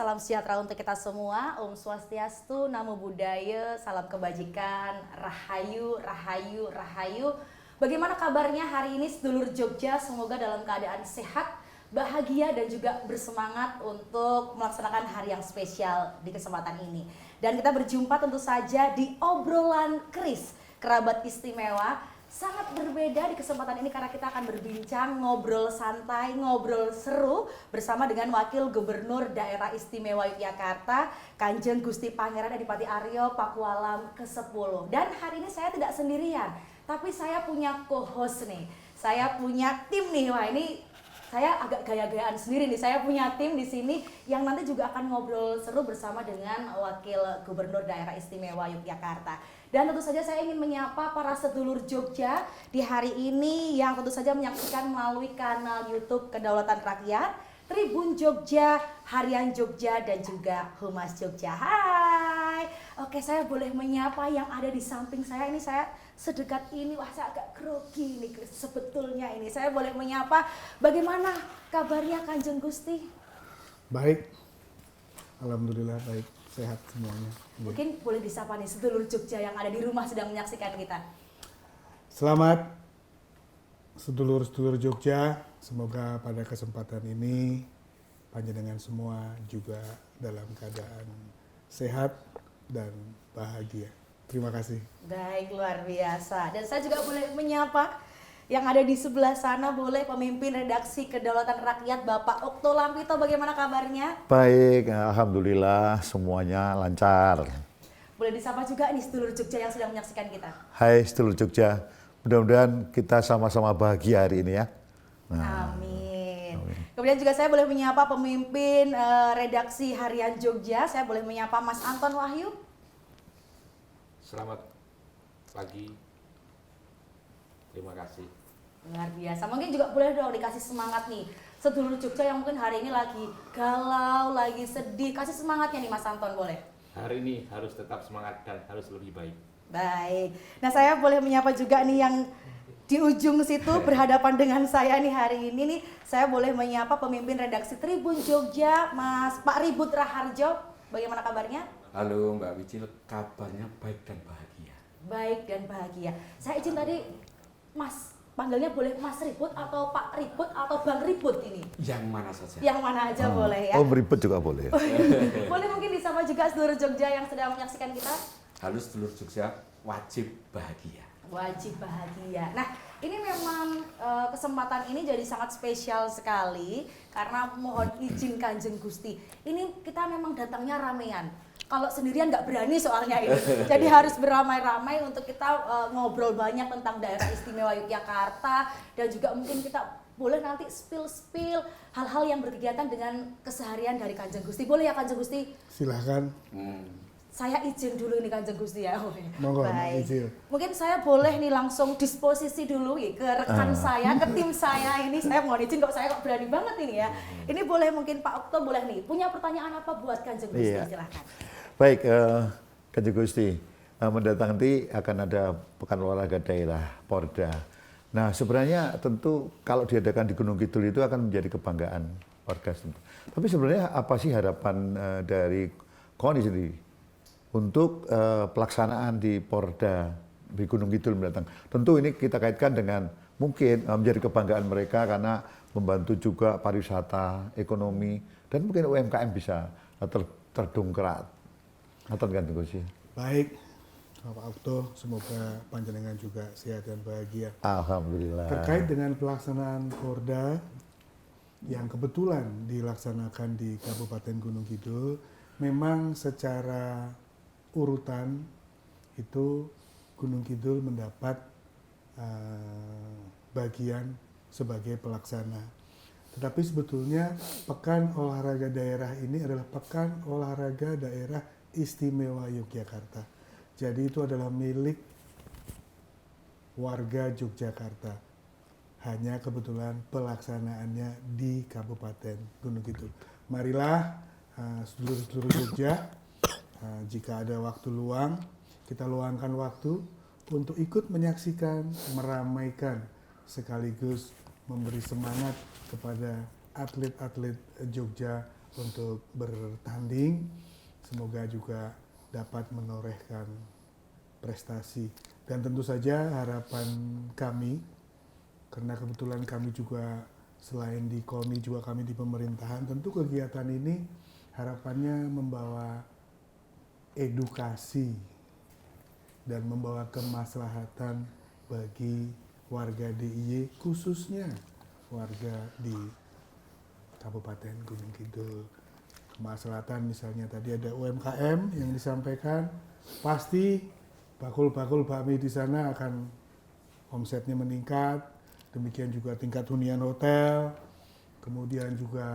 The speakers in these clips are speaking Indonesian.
salam sejahtera untuk kita semua. Om Swastiastu, Namo Buddhaya, salam kebajikan, Rahayu, Rahayu, Rahayu. Bagaimana kabarnya hari ini sedulur Jogja? Semoga dalam keadaan sehat, bahagia dan juga bersemangat untuk melaksanakan hari yang spesial di kesempatan ini. Dan kita berjumpa tentu saja di obrolan keris kerabat istimewa. Sangat berbeda di kesempatan ini karena kita akan berbincang, ngobrol santai, ngobrol seru bersama dengan Wakil Gubernur Daerah Istimewa Yogyakarta, Kanjeng Gusti Pangeran Adipati Aryo Pakualam ke-10. Dan hari ini saya tidak sendirian, tapi saya punya co-host nih. Saya punya tim nih. Wah, ini saya agak gaya-gayaan sendiri nih. Saya punya tim di sini yang nanti juga akan ngobrol seru bersama dengan Wakil Gubernur Daerah Istimewa Yogyakarta. Dan tentu saja saya ingin menyapa para sedulur Jogja di hari ini yang tentu saja menyaksikan melalui kanal YouTube Kedaulatan Rakyat, Tribun Jogja, Harian Jogja, dan juga Humas Jogja. Hai, oke, saya boleh menyapa yang ada di samping saya ini. Saya sedekat ini, wah saya agak grogi nih sebetulnya ini. Saya boleh menyapa, bagaimana kabarnya Kanjeng Gusti? Baik, alhamdulillah baik, sehat semuanya. Mungkin boleh disapa nih sedulur Jogja yang ada di rumah sedang menyaksikan kita. Selamat sedulur-sedulur Jogja, semoga pada kesempatan ini panjenengan semua juga dalam keadaan sehat dan bahagia. Terima kasih. Baik, luar biasa. Dan saya juga boleh menyapa yang ada di sebelah sana, boleh pemimpin redaksi Kedaulatan Rakyat Bapak Okto Lampito, bagaimana kabarnya? Baik, alhamdulillah semuanya lancar. Boleh disapa juga nih sedulur Jogja yang sedang menyaksikan kita. Hai sedulur Jogja, mudah-mudahan kita sama-sama bahagia hari ini ya. Amin. Kemudian juga saya boleh menyapa pemimpin redaksi Harian Jogja, saya boleh menyapa Mas Anton Wahyu. Selamat pagi, terima kasih. Luar biasa, mungkin juga boleh dong dikasih semangat nih sedulur Jogja yang mungkin hari ini lagi galau, lagi sedih, kasih semangatnya nih Mas Anton, boleh? Hari ini harus tetap semangat dan harus lebih baik. Baik, nah saya boleh menyapa juga nih yang di ujung situ berhadapan dengan saya nih hari ini nih. Saya boleh menyapa pemimpin redaksi Tribun Jogja, Mas Pak Ribut Raharjo, bagaimana kabarnya? Halo Mbak Wicil, kabarnya baik dan bahagia. Baik dan bahagia. Saya izin tadi Mas, panggilnya boleh Mas Ribut atau Pak Ribut atau Bang Ribut ini? Yang mana saja. Yang mana aja boleh ya. Oh, beribut juga boleh. Boleh mungkin disapa juga sedulur Jogja yang sedang menyaksikan kita? Halo sedulur Jogja, wajib bahagia. Wajib bahagia. Nah, ini memang kesempatan ini jadi sangat spesial sekali karena mohon izin Kanjeng Gusti. Ini kita memang datangnya ramean. Kalau sendirian nggak berani soalnya ini. Jadi harus beramai-ramai untuk kita ngobrol banyak tentang daerah istimewa Yogyakarta. Dan juga mungkin kita boleh nanti spill hal-hal yang berkegiatan dengan keseharian dari Kanjeng Gusti. Boleh ya Kanjeng Gusti? Silahkan. Saya izin dulu nih Kanjeng Gusti ya. Monggo, Baik. izin. Mungkin saya boleh nih langsung disposisi dulu ya ke rekan saya, ke tim saya ini. Saya mohon izin kok saya kok berani banget ini ya. Ini boleh mungkin Pak Okto boleh nih. Punya pertanyaan apa buat Kanjeng Gusti? Iya. Silahkan. Baik, Kanjeng Gusti, mendatang nanti akan ada Pekan Olahraga Daerah Porda. Nah, sebenarnya tentu kalau diadakan di Gunung Kidul itu akan menjadi kebanggaan warga setempat. Tapi sebenarnya apa sih harapan dari KONI sendiri untuk pelaksanaan di Porda di Gunung Kidul mendatang? Tentu ini kita kaitkan dengan mungkin menjadi kebanggaan mereka karena membantu juga pariwisata, ekonomi, dan mungkin UMKM bisa terdongkrak. Atau Kanjeng Gusti. Baik, Bapak Okto, semoga panjenengan juga sehat dan bahagia. Alhamdulillah. Terkait dengan pelaksanaan Porda yang kebetulan dilaksanakan di Kabupaten Gunung Kidul, memang secara urutan itu Gunung Kidul mendapat bagian sebagai pelaksana. Tetapi sebetulnya Pekan Olahraga Daerah ini adalah Pekan Olahraga Daerah Istimewa Yogyakarta. Jadi itu adalah milik warga Yogyakarta. Hanya kebetulan pelaksanaannya di Kabupaten Gunung Kidul. Marilah sedulur-sedulur Jogja, jika ada waktu luang, kita luangkan waktu untuk ikut menyaksikan, meramaikan, sekaligus memberi semangat kepada atlet-atlet Jogja untuk bertanding. Semoga juga dapat menorehkan prestasi. Dan tentu saja harapan kami, karena kebetulan kami juga selain di KONI juga kami di pemerintahan, tentu kegiatan ini harapannya membawa edukasi dan membawa kemaslahatan bagi warga DIY, khususnya warga di Kabupaten Gunung Kidul. Kemaslahatan misalnya tadi ada UMKM yang disampaikan, pasti bakul-bakul bakmi di sana akan omsetnya meningkat, demikian juga tingkat hunian hotel, kemudian juga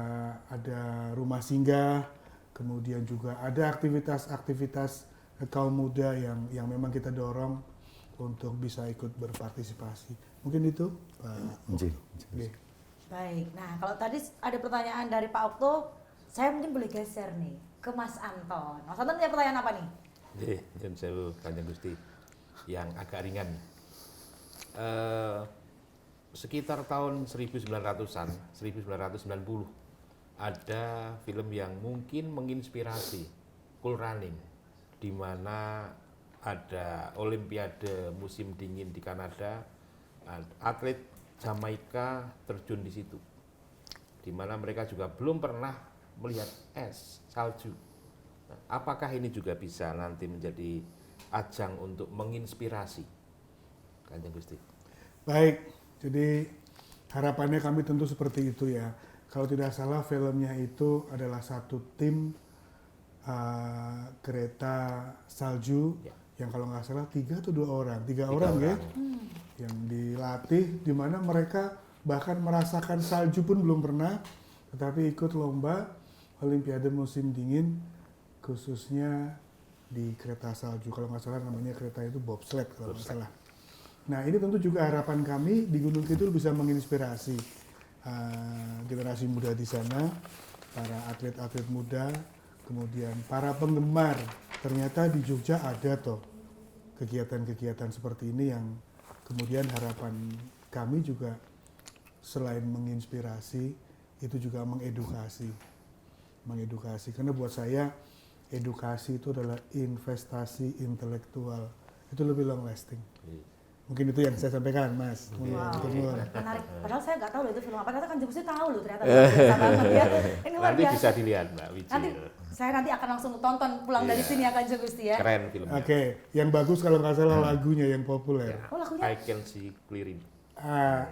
ada rumah singgah, kemudian juga ada aktivitas-aktivitas kaum muda yang memang kita dorong untuk bisa ikut berpartisipasi. Mungkin itu, Pak. Nggih. Oke. Baik, nah kalau tadi ada pertanyaan dari Pak Okto, saya mungkin boleh geser nih ke Mas Anton. Mas Anton punya pertanyaan apa nih? Nggih, nyuwun sewu Kanjeng Gusti. Yang agak ringan. Sekitar tahun 1900-an, 1990, ada film yang mungkin menginspirasi, Cool Running, di mana ada Olimpiade musim dingin di Kanada, atlet Jamaika terjun di situ, di mana mereka juga belum pernah melihat es, salju. Nah, apakah ini juga bisa nanti menjadi ajang untuk menginspirasi, Kanjeng Gusti? Baik, jadi harapannya kami tentu seperti itu ya. Kalau tidak salah filmnya itu adalah satu tim kereta salju Ya. yang kalau nggak salah 3 atau 2 orang, 3 orang ya, yang dilatih di mana mereka bahkan merasakan salju pun belum pernah, tetapi ikut lomba Olimpiade musim dingin khususnya di kereta salju. Kalau nggak salah namanya kereta itu bobsled kalau nggak salah. Nah ini tentu juga harapan kami di Gunung Kidul bisa menginspirasi generasi muda di sana, para atlet-atlet muda, kemudian para penggemar. Ternyata di Jogja ada toh kegiatan-kegiatan seperti ini yang kemudian harapan kami juga selain menginspirasi itu juga mengedukasi. Karena buat saya edukasi itu adalah investasi intelektual, itu lebih long lasting. Mungkin itu yang saya sampaikan, Mas. Wow, Nur. menarik. Padahal saya nggak tahu loh itu film apa. Ternyata kan Jogja tahu loh ternyata. Biasa banget ya. Ini luar Nanti biasa. bisa dilihat, Mbak Wiji. Nanti akan langsung tonton pulang dari Iya. sini akan Gusti ya. Keren filmnya. Oke, yang bagus kalau nggak salah lagunya yang populer. Oh lagunya. I Can See Clearly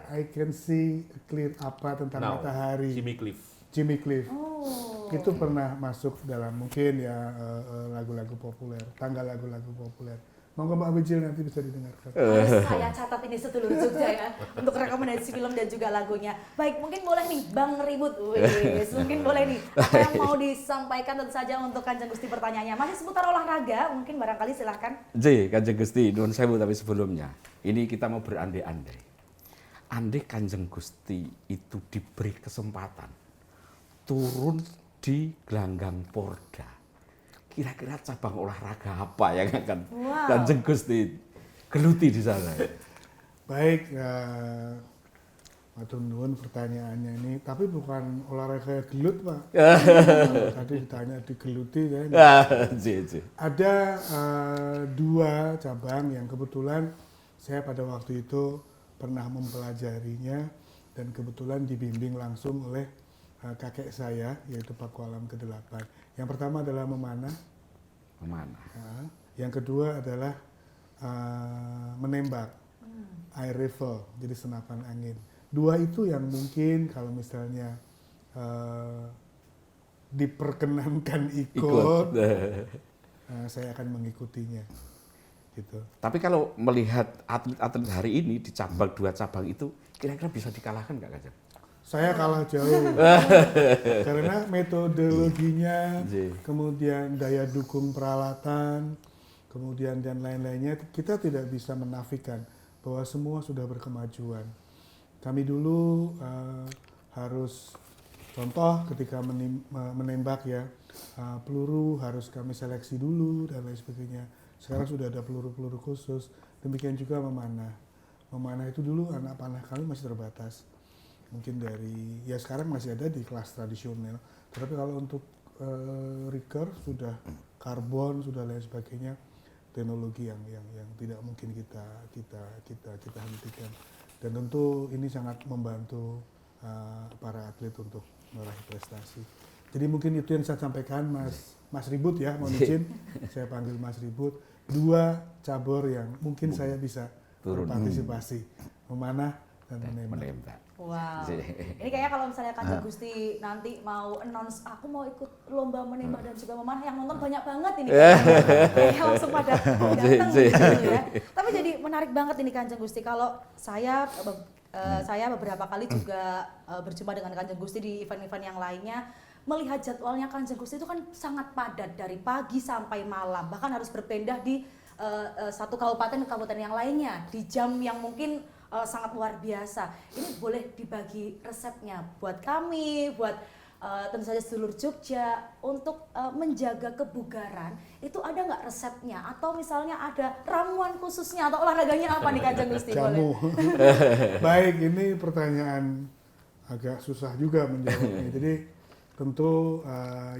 I can see clear apa tentang Now, matahari. Jimmy Cliff. Jimmy Cliff. Oh. Itu pernah masuk dalam mungkin ya lagu-lagu populer, tanggal lagu-lagu populer. Monggo Mbak Wijil nanti bisa didengarkan. Harus saya catat ini sedulur Jogja ya untuk rekomendasi film dan juga lagunya. Baik, mungkin boleh nih Bang Ribut. Wis, mungkin boleh nih apa yang mau disampaikan tentu saja untuk Kanjeng Gusti pertanyaannya. Masih seputar olahraga, mungkin barangkali silahkan. Kanjeng Gusti, nuwun sewu tapi sebelumnya ini kita mau berandai-andai. Andai Kanjeng Gusti itu diberi kesempatan turun di gelanggang Porda, kira-kira cabang olahraga apa yang akan Wow. Kanjeng Gusti geluti di sana? Baik, matur nuwun pertanyaannya ini, tapi bukan olahraga gelut Pak. Tadi ditanya digeluti kan. Ada 2 cabang yang kebetulan saya pada waktu itu pernah mempelajarinya dan kebetulan dibimbing langsung oleh kakek saya yaitu Paku Alam ke-8. Yang pertama adalah memanah. Yang kedua adalah menembak, air rifle, jadi senapan angin. 2 itu yang mungkin kalau misalnya diperkenankan ikut. Saya akan mengikutinya. Gitu. Tapi kalau melihat atlet-atlet hari ini di cabang 2 cabang itu, kira-kira bisa dikalahkan nggak Kanjeng? Saya kalah jauh karena metodologinya, kemudian daya dukung peralatan, kemudian dan lain-lainnya kita tidak bisa menafikan bahwa semua sudah berkemajuan. Kami dulu harus contoh ketika menembak ya, peluru harus kami seleksi dulu dan lain sebagainya. Sekarang sudah ada peluru-peluru khusus. Demikian juga memanah. Memanah itu dulu anak panah kami masih terbatas. Mungkin dari, ya sekarang masih ada di kelas tradisional. Tetapi kalau untuk recur sudah karbon sudah lain sebagainya, teknologi yang tidak mungkin kita hentikan. Dan tentu ini sangat membantu para atlet untuk meraih prestasi. Jadi mungkin itu yang saya sampaikan, Mas Ribut ya, mohon izin saya panggil Mas Ribut. 2 cabur yang mungkin saya bisa berpartisipasi, memanah dan menembak. Wow. Ini kayaknya kalau misalnya Kanjeng Gusti nanti mau announce aku mau ikut lomba menembak dan juga memanah, yang nonton banyak banget ini. Kayak langsung pada datang gitu ya. Tapi jadi menarik banget ini Kanjeng Gusti. Kalau saya beberapa kali juga berjumpa dengan Kanjeng Gusti di event-event yang lainnya, melihat jadwalnya Kanjeng Gusti itu kan sangat padat dari pagi sampai malam, bahkan harus berpindah di satu kabupaten ke kabupaten yang lainnya di jam yang mungkin sangat luar biasa. Ini boleh dibagi resepnya buat kami, buat tentu saja sedulur Jogja untuk menjaga kebugaran. Itu ada nggak resepnya? Atau misalnya ada ramuan khususnya atau olahraganya apa nih Kanjeng Gusti? Jamu. Baik, ini pertanyaan agak susah juga menjawabnya. Jadi tentu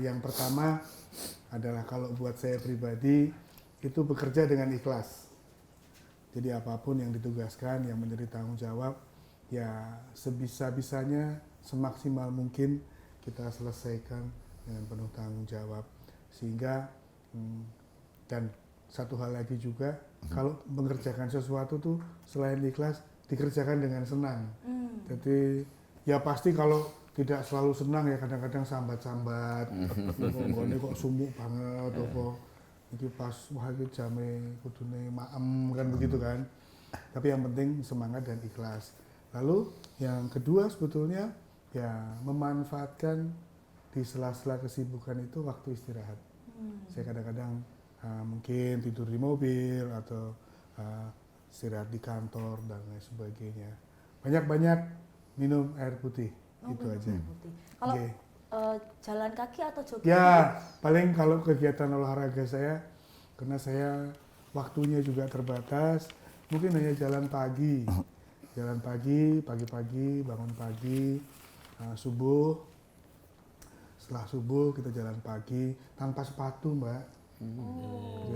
yang pertama adalah kalau buat saya pribadi itu bekerja dengan ikhlas. Jadi apapun yang ditugaskan, yang menjadi tanggung jawab, ya sebisa-bisanya, semaksimal mungkin kita selesaikan dengan penuh tanggung jawab. Sehingga, dan satu hal lagi juga, kalau mengerjakan sesuatu tuh selain ikhlas, dikerjakan dengan senang. Jadi ya pasti kalau tidak selalu senang ya kadang-kadang sambat-sambat, ini kok sumuk banget, iki pas wah iki jame kudune maem kan begitu kan. Tapi yang penting semangat dan ikhlas. Lalu yang kedua sebetulnya ya memanfaatkan di sela-sela kesibukan itu waktu istirahat. Saya kadang-kadang mungkin tidur di mobil atau istirahat di kantor dan lain sebagainya. Banyak-banyak minum air putih. Itu aja. Kalau jalan kaki atau jogging? Ya, paling kalau kegiatan olahraga saya, karena saya waktunya juga terbatas, mungkin hanya jalan pagi. Jalan pagi, pagi-pagi, bangun pagi, subuh. Setelah subuh kita jalan pagi, tanpa sepatu Mbak.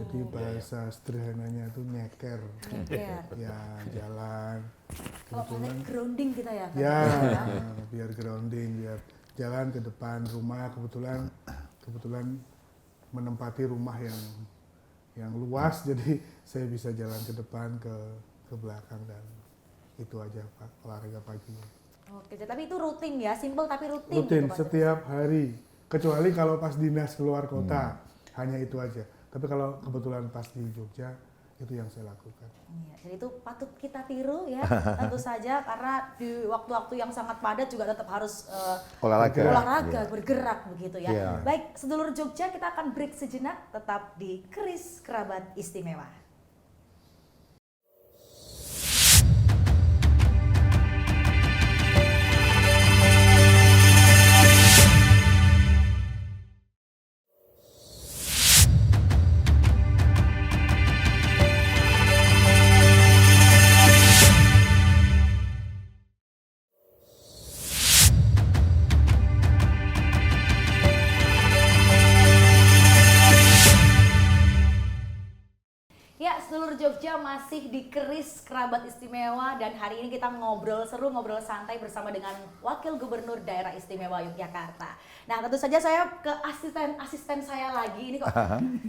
Jadi bahasa sederhananya itu nyeker. Ya, jalan. Kalau pakai grounding kita ya? Ya, biar grounding, biar jalan ke depan rumah, kebetulan menempati rumah yang luas, jadi saya bisa jalan ke depan ke belakang dan itu aja Pak olahraga pagi. Oke, tapi itu rutin ya, simple tapi rutin. Rutin gitu, setiap hari, kecuali kalau pas dinas keluar kota, hanya itu aja. Tapi kalau kebetulan pas di Jogja, itu yang saya lakukan. Iya, jadi itu patut kita tiru ya, tentu saja karena di waktu-waktu yang sangat padat juga tetap harus olahraga, bergerak begitu ya. Yeah. Baik, sedulur Jogja, kita akan break sejenak, tetap di Keris Kerabat Istimewa. Ya, sedulur Jogja masih di Keris Kerabat Istimewa dan hari ini kita ngobrol seru, ngobrol santai bersama dengan Wakil Gubernur Daerah Istimewa Yogyakarta. Nah, tentu saja saya ke asisten saya lagi ini kok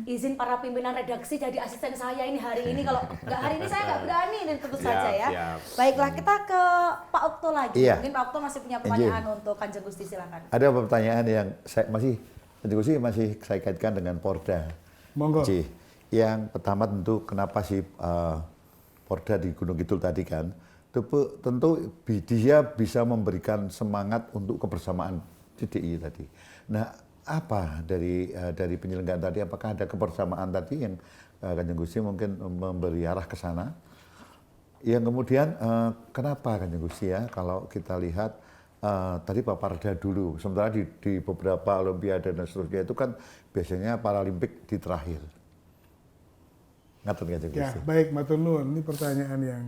izin para pimpinan redaksi jadi asisten saya ini hari ini. Kalau nggak hari ini saya nggak berani dan tentu saja ya. Baiklah, kita ke Pak Okto lagi. Iya. Mungkin Pak Okto masih punya pertanyaan untuk Kanjeng Gusti, silakan. Ada pertanyaan yang Kanjeng Gusti masih saya kaitkan dengan Porda. Monggo. Yang pertama tentu kenapa sih Porda di Gunung Kidul tadi kan, tentu dia bisa memberikan semangat untuk kebersamaan CDI tadi. Nah, apa dari penyelenggaraan tadi? Apakah ada kebersamaan tadi yang Kanjeng Gusti mungkin memberi arah ke sana? Yang kemudian kenapa Kanjeng Gusti ya kalau kita lihat tadi Paparda dulu, sementara di beberapa Olimpiade dan seterusnya itu kan biasanya Paralimpik di terakhir. Ya, baik, matur nuwun. Ini pertanyaan yang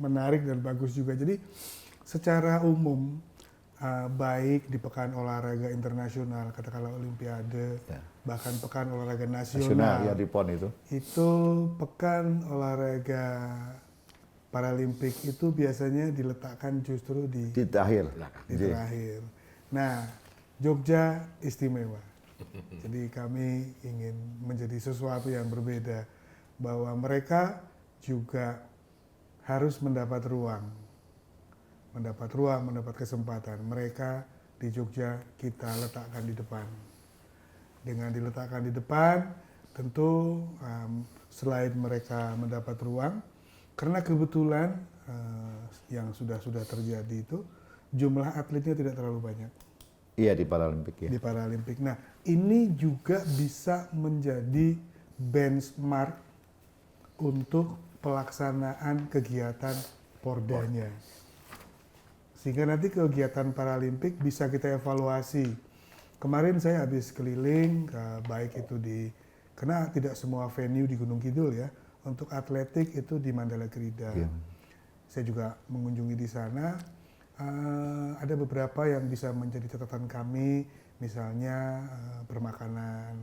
menarik dan bagus juga. Jadi secara umum baik di pekan olahraga internasional, katakanlah Olimpiade, Ya. bahkan pekan olahraga Nasional ya nasional, di PON itu. itu pekan olahraga Paralimpik itu biasanya diletakkan justru di Di akhir. di terakhir. Nah, Jogja istimewa. Jadi kami ingin menjadi sesuatu yang berbeda, bahwa mereka juga harus mendapat ruang, mendapat kesempatan. Mereka di Jogja kita letakkan di depan. Dengan diletakkan di depan, tentu selain mereka mendapat ruang, karena kebetulan yang sudah terjadi itu jumlah atletnya tidak terlalu banyak Iya di Paralimpik ya. di Paralimpik. Nah, ini juga bisa menjadi benchmark untuk pelaksanaan kegiatan Pordanya. Sehingga nanti kegiatan Paralimpik bisa kita evaluasi. Kemarin saya habis keliling, baik itu karena tidak semua venue di Gunung Kidul ya, untuk atletik itu di Mandala Krida. Iya. Saya juga mengunjungi di sana. Ada beberapa yang bisa menjadi catatan kami, misalnya permakanan.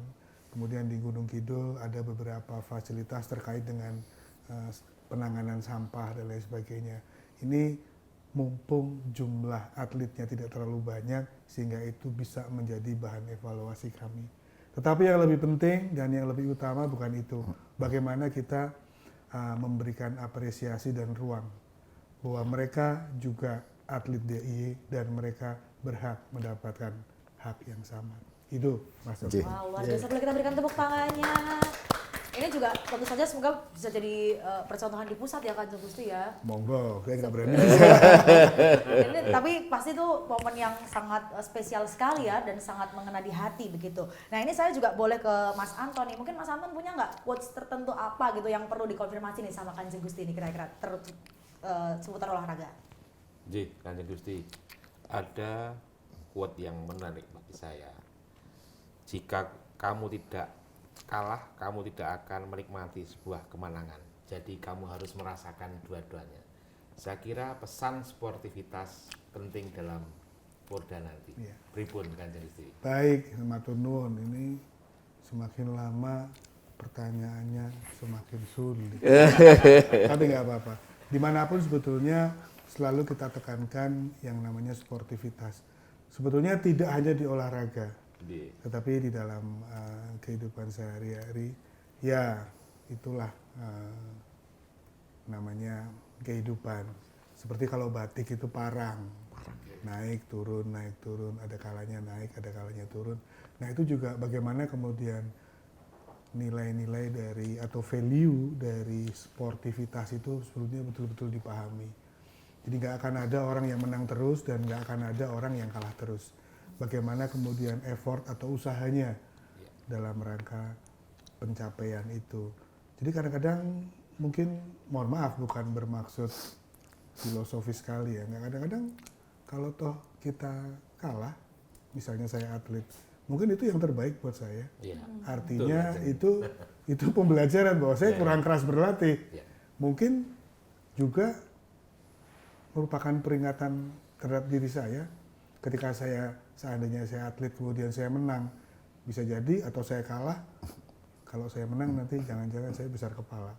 Kemudian di Gunung Kidul ada beberapa fasilitas terkait dengan penanganan sampah dan lain sebagainya. Ini mumpung jumlah atletnya tidak terlalu banyak, sehingga itu bisa menjadi bahan evaluasi kami. Tetapi yang lebih penting dan yang lebih utama bukan itu. Bagaimana kita memberikan apresiasi dan ruang bahwa mereka juga atlet DIY dan mereka berhak mendapatkan hak yang sama. Itu Mas Oki. Oke. Wow, luar biasa. Boleh kita berikan tepuk tangannya. Ini juga tentu saja semoga bisa jadi percontohan di pusat ya Kanjeng Gusti ya. Monggo, saya nggak berani. Tapi pasti itu momen yang sangat spesial sekali ya dan sangat mengena di hati begitu. Nah ini saya juga boleh ke Mas Anton nih. Mungkin Mas Anton punya nggak quotes tertentu apa gitu yang perlu dikonfirmasi nih sama Kanjeng Gusti ini kira-kira seputar olahraga. Kanjeng Gusti, ada quote yang menarik bagi saya. Jika kamu tidak kalah, kamu tidak akan menikmati sebuah kemenangan. Jadi kamu harus merasakan dua-duanya. Saya kira pesan sportivitas penting dalam Porda nanti. Iya. Pripun Kanjeng Gusti? Baik, matur nuwun. Ini semakin lama pertanyaannya semakin sulit. Tapi nggak apa-apa. Dimanapun sebetulnya selalu kita tekankan yang namanya sportivitas. Sebetulnya tidak hanya di olahraga, tetapi di dalam kehidupan sehari-hari, ya itulah namanya kehidupan. Seperti kalau batik itu parang, naik turun, ada kalanya naik, ada kalanya turun. Nah itu juga bagaimana kemudian nilai-nilai dari atau value dari sportivitas itu sebetulnya betul-betul dipahami. Jadi nggak akan ada orang yang menang terus dan nggak akan ada orang yang kalah terus. Bagaimana kemudian effort atau usahanya dalam rangka pencapaian itu. Jadi kadang-kadang mungkin, mohon maaf bukan bermaksud filosofis sekali ya, kadang-kadang kalau toh kita kalah, misalnya saya atlet, mungkin itu yang terbaik buat saya. Ya. Artinya betul, itu pembelajaran bahwa saya kurang keras berlatih. Ya. Mungkin juga merupakan peringatan terhadap diri saya ketika seandainya saya atlet kemudian saya menang, bisa jadi atau saya kalah, kalau saya menang nanti jangan-jangan saya besar kepala.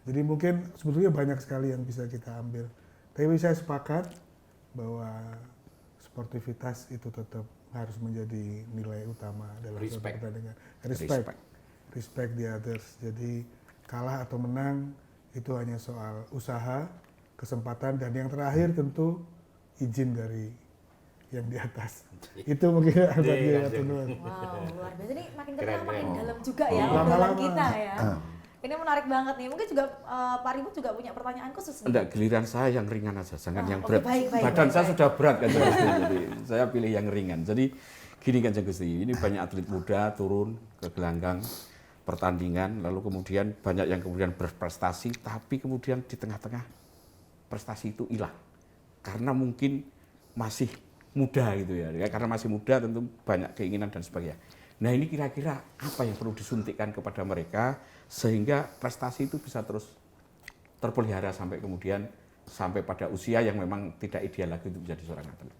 Jadi mungkin sebetulnya banyak sekali yang bisa kita ambil. Tapi saya sepakat bahwa sportivitas itu tetap harus menjadi nilai utama dalam suatu Respect. pertandingan. Respect the others. Jadi kalah atau menang itu hanya soal usaha, kesempatan, dan yang terakhir tentu izin dari yang di atas. Itu mungkin ada dia teman. Wow, luar biasa. Ini makin Keren, kenal makin keren. dalam juga ya Lama-lama. obrolan kita ya. Ini menarik banget nih. Mungkin juga Pak Ribut juga punya pertanyaan khusus nih. Enggak, giliran saya yang ringan aja, jangan yang oke, berat. baik, Badan saya baik. sudah berat kan, jadi saya pilih yang ringan. Jadi gini kan Gusti, ini banyak atlet muda turun ke gelanggang pertandingan, lalu kemudian banyak yang kemudian berprestasi, tapi kemudian di tengah-tengah prestasi itu hilang karena mungkin masih muda gitu ya, karena masih muda tentu banyak keinginan dan sebagainya. Nah ini kira-kira apa yang perlu disuntikkan kepada mereka sehingga prestasi itu bisa terus terpelihara sampai kemudian sampai pada usia yang memang tidak ideal lagi untuk menjadi seorang atlet.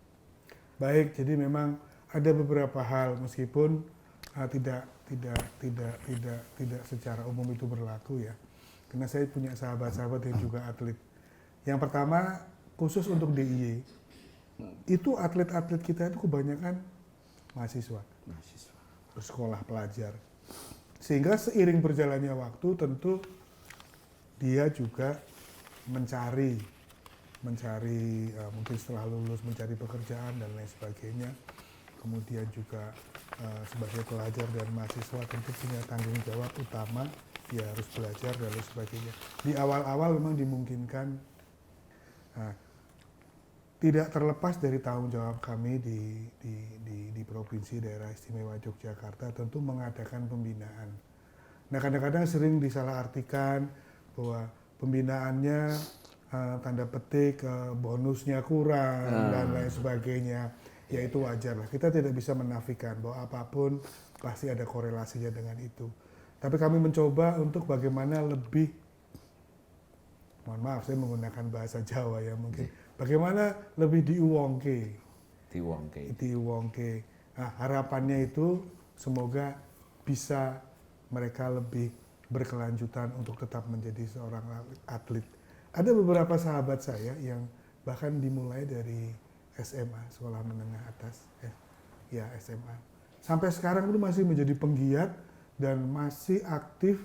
Baik, jadi memang ada beberapa hal meskipun tidak secara umum itu berlaku ya. Karena saya punya sahabat-sahabat yang juga atlet. Yang pertama khusus untuk DIY, itu atlet-atlet kita itu kebanyakan mahasiswa, sekolah pelajar. Sehingga seiring berjalannya waktu tentu dia juga mencari mungkin setelah lulus mencari pekerjaan dan lain sebagainya. Kemudian juga sebagai pelajar dan mahasiswa tentu punya tanggung jawab utama, dia harus belajar dan lain sebagainya. Di awal-awal memang dimungkinkan, tidak terlepas dari tanggung jawab kami di Provinsi Daerah Istimewa Yogyakarta tentu mengadakan pembinaan. Nah kadang-kadang sering disalahartikan bahwa pembinaannya tanda petik bonusnya kurang dan lain sebagainya. Ya itu wajar lah, kita tidak bisa menafikan bahwa apapun pasti ada korelasinya dengan itu. Tapi kami mencoba untuk bagaimana lebih, mohon maaf saya menggunakan bahasa Jawa ya mungkin, bagaimana lebih diuwongke. Nah, harapannya itu semoga bisa mereka lebih berkelanjutan untuk tetap menjadi seorang atlet. Ada beberapa sahabat saya yang bahkan dimulai dari SMA, sekolah menengah atas, SMA. Sampai sekarang itu masih menjadi penggiat dan masih aktif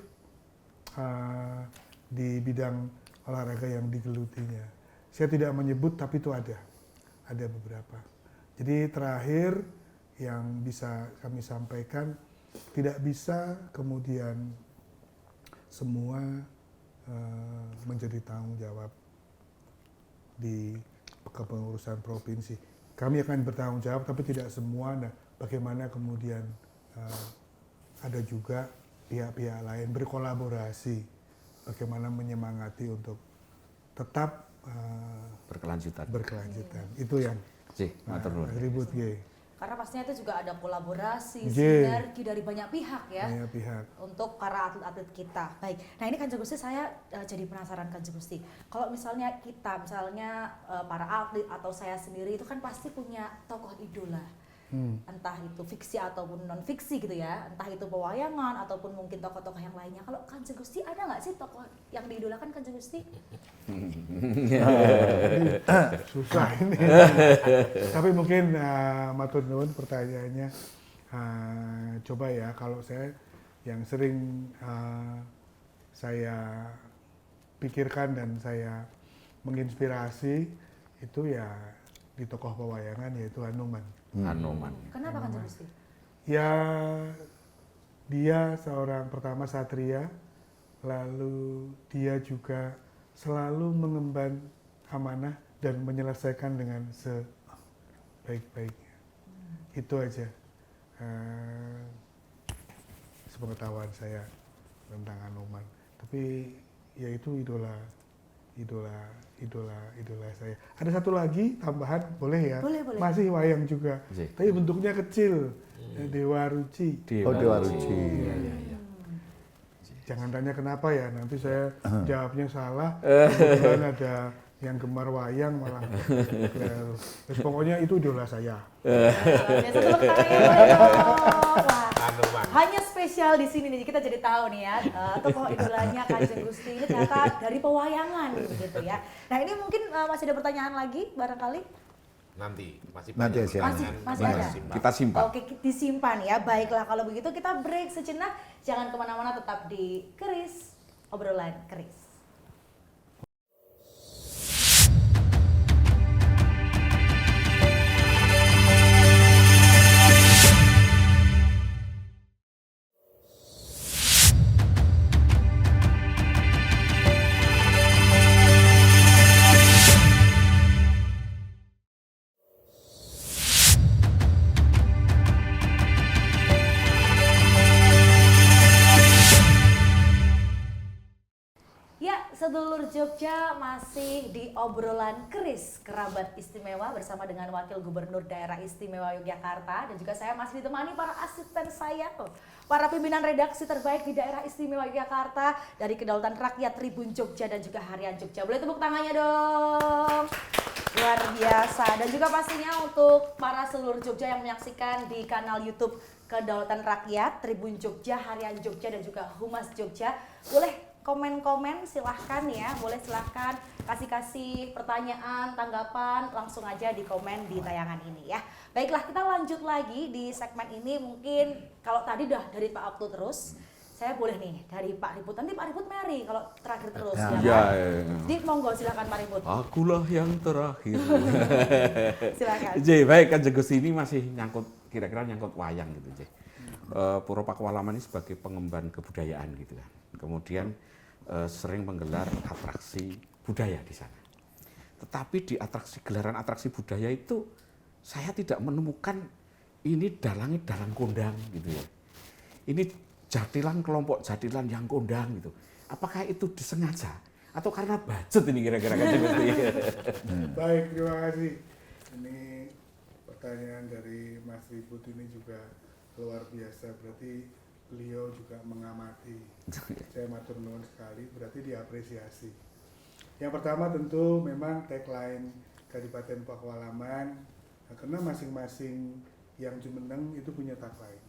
di bidang olahraga yang digelutinya. Saya tidak menyebut, tapi itu ada beberapa. Jadi terakhir yang bisa kami sampaikan, tidak bisa kemudian semua menjadi tanggung jawab di kepengurusan provinsi. Kami akan bertanggung jawab, tapi tidak semua. Nah, bagaimana kemudian ada juga pihak-pihak lain berkolaborasi, bagaimana menyemangati untuk tetap berkelanjutan. Itu yang ribut Karena pastinya itu juga ada kolaborasi, sinergi dari banyak pihak ya. Banyak pihak. Untuk para atlet-atlet kita. Baik. Nah ini Kanjeng Gusti saya jadi penasaran Kanjeng Gusti. Kalau misalnya para atlet atau saya sendiri itu kan pasti punya tokoh idola. Entah itu fiksi ataupun non fiksi gitu ya. Entah itu pewayangan ataupun mungkin tokoh-tokoh yang lainnya. Kalau Kanjeng Gusti ada nggak sih tokoh yang diidolakan Kanjeng Gusti? Susah ini. Tapi mungkin matur nuwun pertanyaannya. Coba ya, kalau saya yang sering saya pikirkan dan saya menginspirasi itu ya di tokoh pewayangan yaitu Hanuman. Kenapa Kanjeng Gusti? Ya dia seorang pertama satria, lalu dia juga selalu mengemban amanah dan menyelesaikan dengan sebaik-baiknya. Itu aja sepengetahuan saya tentang Hanuman. Tapi ya itu idola saya. Ada satu lagi tambahan, boleh ya? Boleh. Masih wayang juga. Tapi bentuknya kecil. Dewa Ruci. Dewa Ruci. Iya. Jangan tanya kenapa ya, nanti saya jawabnya salah. Kemudian ada yang gemar wayang malah. Terus pokoknya itu idola saya. Biasa tepuk tangan. Hanya spesial di sini nih kita jadi tahu nih ya tokoh idolanya Kanjeng Gusti ini ternyata dari pewayangan gitu ya. Nah ini mungkin masih ada pertanyaan lagi barangkali? Nanti masih ada. Kita simpan. Oke, disimpan ya. Baiklah kalau begitu kita break sejenak. Jangan kemana-mana, tetap di Keris, obrolan Keris. Sedulur Jogja masih di obrolan Keris Kerabat Istimewa bersama dengan Wakil Gubernur Daerah Istimewa Yogyakarta dan juga saya masih ditemani para asisten saya para pimpinan redaksi terbaik di daerah istimewa Yogyakarta dari Kedaulatan Rakyat Tribun Jogja dan juga Harian Jogja. Boleh tepuk tangannya dong. Luar biasa. Dan juga pastinya untuk para seluruh Jogja yang menyaksikan di kanal YouTube Kedaulatan Rakyat, Tribun Jogja, Harian Jogja, dan juga Humas Jogja. Boleh komen-komen silahkan ya, boleh silahkan kasih pertanyaan, tanggapan, langsung aja di komen di tayangan ini ya. Baiklah, kita lanjut lagi di segmen ini. Mungkin kalau tadi udah dari Pak Abtu terus, saya boleh nih dari Pak Ribut. Nanti Pak Ribut Mary kalau terakhir terus ya. Iya. Di monggo silakan Pak Ribut. Akulah yang terakhir. Silakan. J, baik kan Gusti ini masih nyangkut, kira-kira nyangkut wayang gitu J. Puro Pakualaman ini sebagai pengemban kebudayaan gitu kan. Kemudian sering menggelar atraksi budaya di sana. Tetapi di gelaran atraksi budaya itu saya tidak menemukan ini dalang kondang gitu ya. Ini kelompok jadilan yang kondang gitu. Apakah itu disengaja atau karena budget ini kira-kira kan Gusti? Baik, terima kasih. Ini pertanyaan dari Mas Ribut ini juga luar biasa. Berarti beliau juga mengamati. Saya matur nuwun sekali, berarti diapresiasi. Yang pertama tentu memang tagline Kadipaten Pakualaman, karena masing-masing yang jumeneng itu punya tagline.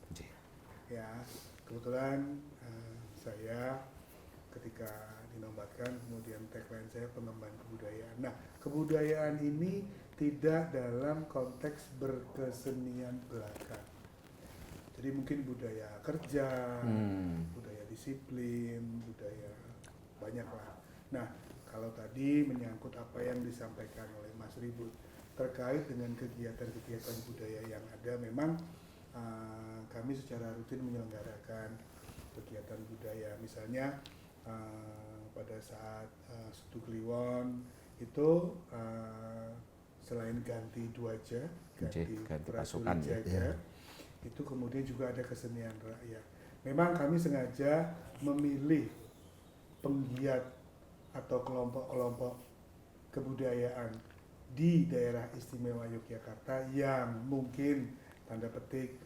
Ya, kebetulan saya ketika dinobatkan, kemudian tagline saya pengemban kebudayaan. Nah, kebudayaan ini tidak dalam konteks berkesenian belaka. Jadi mungkin budaya kerja, budaya disiplin, budaya banyak lah. Nah, kalau tadi menyangkut apa yang disampaikan oleh Mas Ribut terkait dengan kegiatan-kegiatan budaya yang ada, memang kami secara rutin menyelenggarakan kegiatan budaya. Misalnya pada saat Setu Kliwon itu selain ganti Dwaja, ganti pasukan Jaga, itu kemudian juga ada kesenian rakyat. Memang kami sengaja memilih penggiat atau kelompok-kelompok kebudayaan di daerah istimewa Yogyakarta yang mungkin tanda petik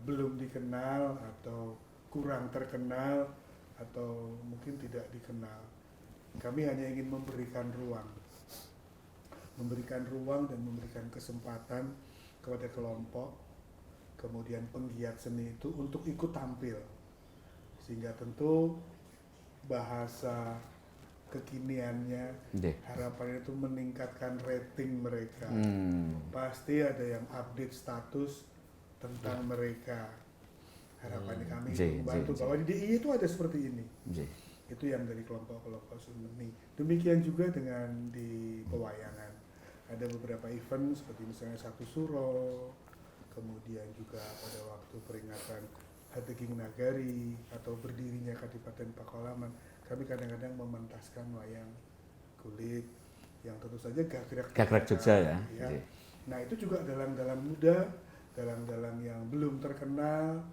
belum dikenal atau kurang terkenal atau mungkin tidak dikenal. Kami hanya ingin memberikan ruang dan memberikan kesempatan kepada kelompok, kemudian penggiat seni itu untuk ikut tampil, sehingga tentu bahasa kekiniannya, harapannya itu meningkatkan rating mereka. Pasti ada yang update status tentang mereka. Harapannya kami membantu bahwa di DIY itu ada seperti ini. Itu yang dari kelompok-kelompok seni. Demikian juga dengan di pewayangan. Ada beberapa event seperti misalnya Satu Suro, kemudian juga pada waktu peringatan Hateging Nagari atau berdirinya Kadipaten Pakualaman, kami kadang-kadang mementaskan wayang kulit yang tentu saja gagrak Jogja ya. Nah, itu juga dalang-dalang muda, dalang-dalang yang belum terkenal,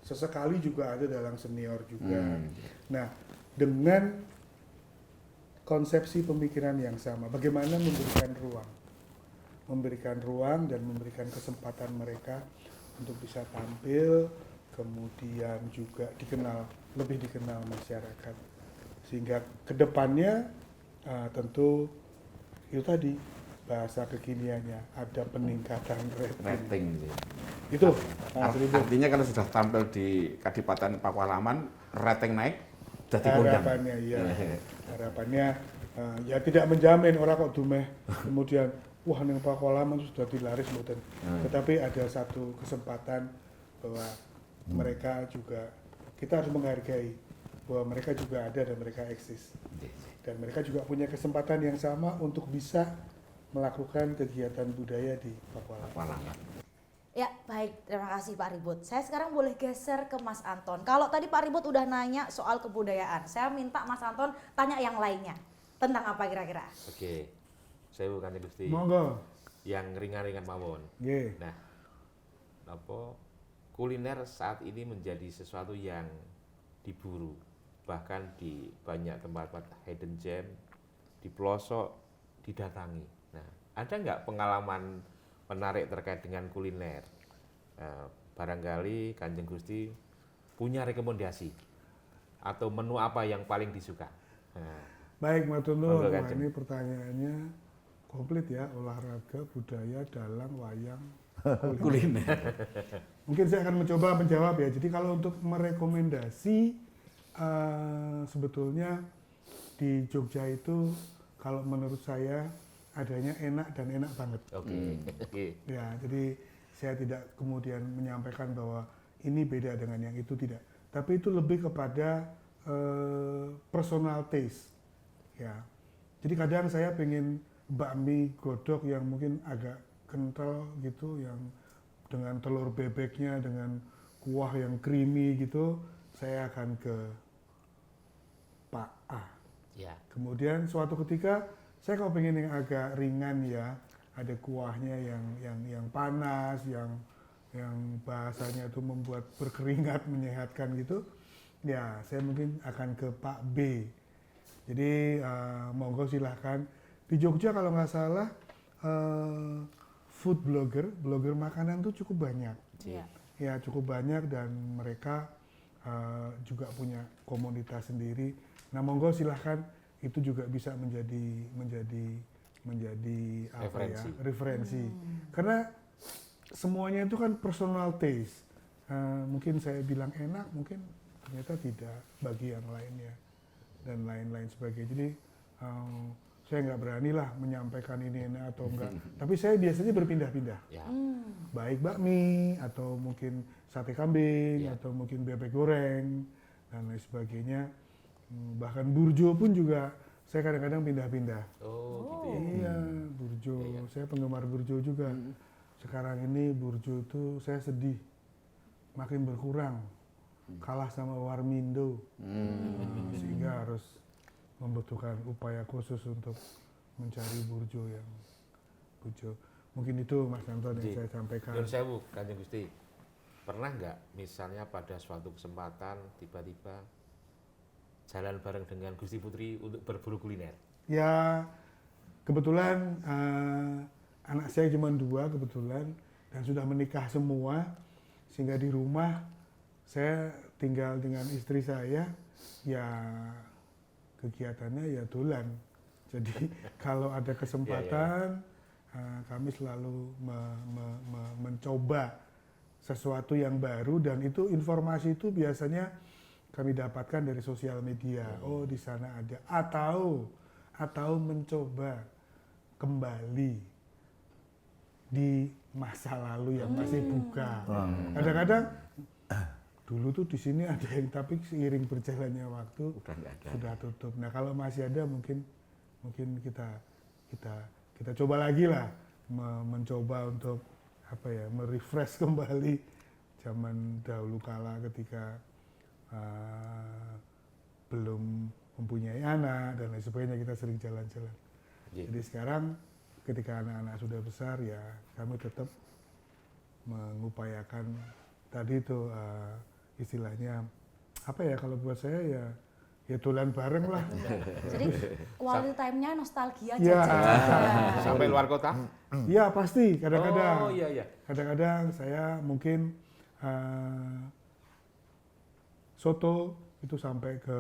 sesekali juga ada dalang senior juga. Nah, dengan konsepsi pemikiran yang sama, bagaimana memberikan ruang dan memberikan kesempatan mereka untuk bisa tampil, kemudian juga lebih dikenal masyarakat, sehingga kedepannya tentu itu tadi bahasa kekiniannya ada peningkatan rating. Itu artinya kalau sudah tampil di Kadipaten Pakualaman, rating naik, jadi kondang. Harapannya ya tidak menjamin orang kok dumeh kemudian wah ning Pakualaman sudah dilaris mboten. Tetapi ada satu kesempatan bahwa mereka juga, kita harus menghargai bahwa mereka juga ada dan mereka eksis. Dan mereka juga punya kesempatan yang sama untuk bisa melakukan kegiatan budaya di Pakualaman. Ya, baik. Terima kasih Pak Ribut. Saya sekarang boleh geser ke Mas Anton. Kalau tadi Pak Ribut udah nanya soal kebudayaan, saya minta Mas Anton tanya yang lainnya. Tentang apa kira-kira? Oke. Saya bukan Gusti. Monggo. Yang ringan-ringan mawon. Nggih. Nah, kuliner saat ini menjadi sesuatu yang diburu. Bahkan di banyak tempat hidden gem, di pelosok didatangi. Nah, ada nggak pengalaman menarik terkait dengan kuliner? Barangkali Kanjeng Gusti punya rekomendasi atau menu apa yang paling disuka? Nah, Baik, Matur nuwun. Monggo, Wah, Kanjeng. ini pertanyaannya komplit ya, olahraga, budaya, dalang, wayang, Kuliner. Mungkin saya akan mencoba menjawab ya. Jadi kalau untuk merekomendasi, sebetulnya di Jogja itu kalau menurut saya adanya enak dan enak banget. oke. Ya, jadi saya tidak kemudian menyampaikan bahwa ini beda dengan yang itu, tidak. Tapi itu lebih kepada personal taste. Ya, jadi kadang saya pengen bakmi godok yang mungkin agak kental gitu, yang dengan telur bebeknya, dengan kuah yang creamy gitu, saya akan ke Pak A. Ya. Kemudian suatu ketika saya kalau pengen yang agak ringan ya, ada kuahnya yang panas, yang bahasanya itu membuat berkeringat, menyehatkan gitu, ya saya mungkin akan ke Pak B. Jadi monggo silahkan. Di Jogja kalau nggak salah food blogger makanan tuh cukup banyak. Iya. Ya cukup banyak dan mereka juga punya komunitas sendiri. Nah monggo silahkan, itu juga bisa menjadi apa ya, Referensi. referensi. Karena semuanya itu kan personal taste. Mungkin saya bilang enak, mungkin ternyata tidak bagi yang lainnya dan lain-lain sebagainya. Jadi saya nggak berani lah menyampaikan ini enak atau enggak. Tapi saya biasanya berpindah-pindah. Ya. Baik bakmi atau mungkin sate kambing Ya. atau mungkin bebek goreng dan lain sebagainya. Bahkan burjo pun juga saya kadang-kadang pindah-pindah. Oh, gitu ya. Iya, burjo. Iya, iya. Saya penggemar burjo juga. Sekarang ini burjo itu saya sedih, makin berkurang, kalah sama warmindo. Sehingga harus membutuhkan upaya khusus untuk mencari burjo yang burjo. Mungkin itu Mas Anton yang Ji. saya sampaikan. Nyun sewu, Kanjeng Gusti. Pernah nggak misalnya pada suatu kesempatan tiba-tiba jalan bareng dengan Gusti Putri untuk berburu kuliner? Ya, kebetulan anak saya cuma 2 kebetulan dan sudah menikah semua, sehingga di rumah saya tinggal dengan istri saya, ya kegiatannya ya dolan. Jadi kalau ada kesempatan, kami selalu mencoba sesuatu yang baru, dan itu informasi itu biasanya kami dapatkan dari sosial media. Oh, di sana ada, atau mencoba kembali di masa lalu yang masih buka. Kadang-kadang dulu tuh di sini ada yang, tapi seiring berjalannya waktu Udah nggak ada. sudah tutup. Nah kalau masih ada mungkin kita coba lagi lah, mencoba untuk apa ya, merefresh kembali zaman dahulu kala ketika belum mempunyai anak dan lain sebagainya, kita sering jalan-jalan. Ji. Jadi sekarang ketika anak-anak sudah besar, ya kami tetap mengupayakan tadi itu istilahnya apa ya, kalau buat saya ya dolan bareng lah. Jadi quality time-nya nostalgia Ya. jajan. Sampai luar kota? Ya pasti kadang-kadang. Oh, iya, iya. Kadang-kadang saya mungkin soto itu sampai ke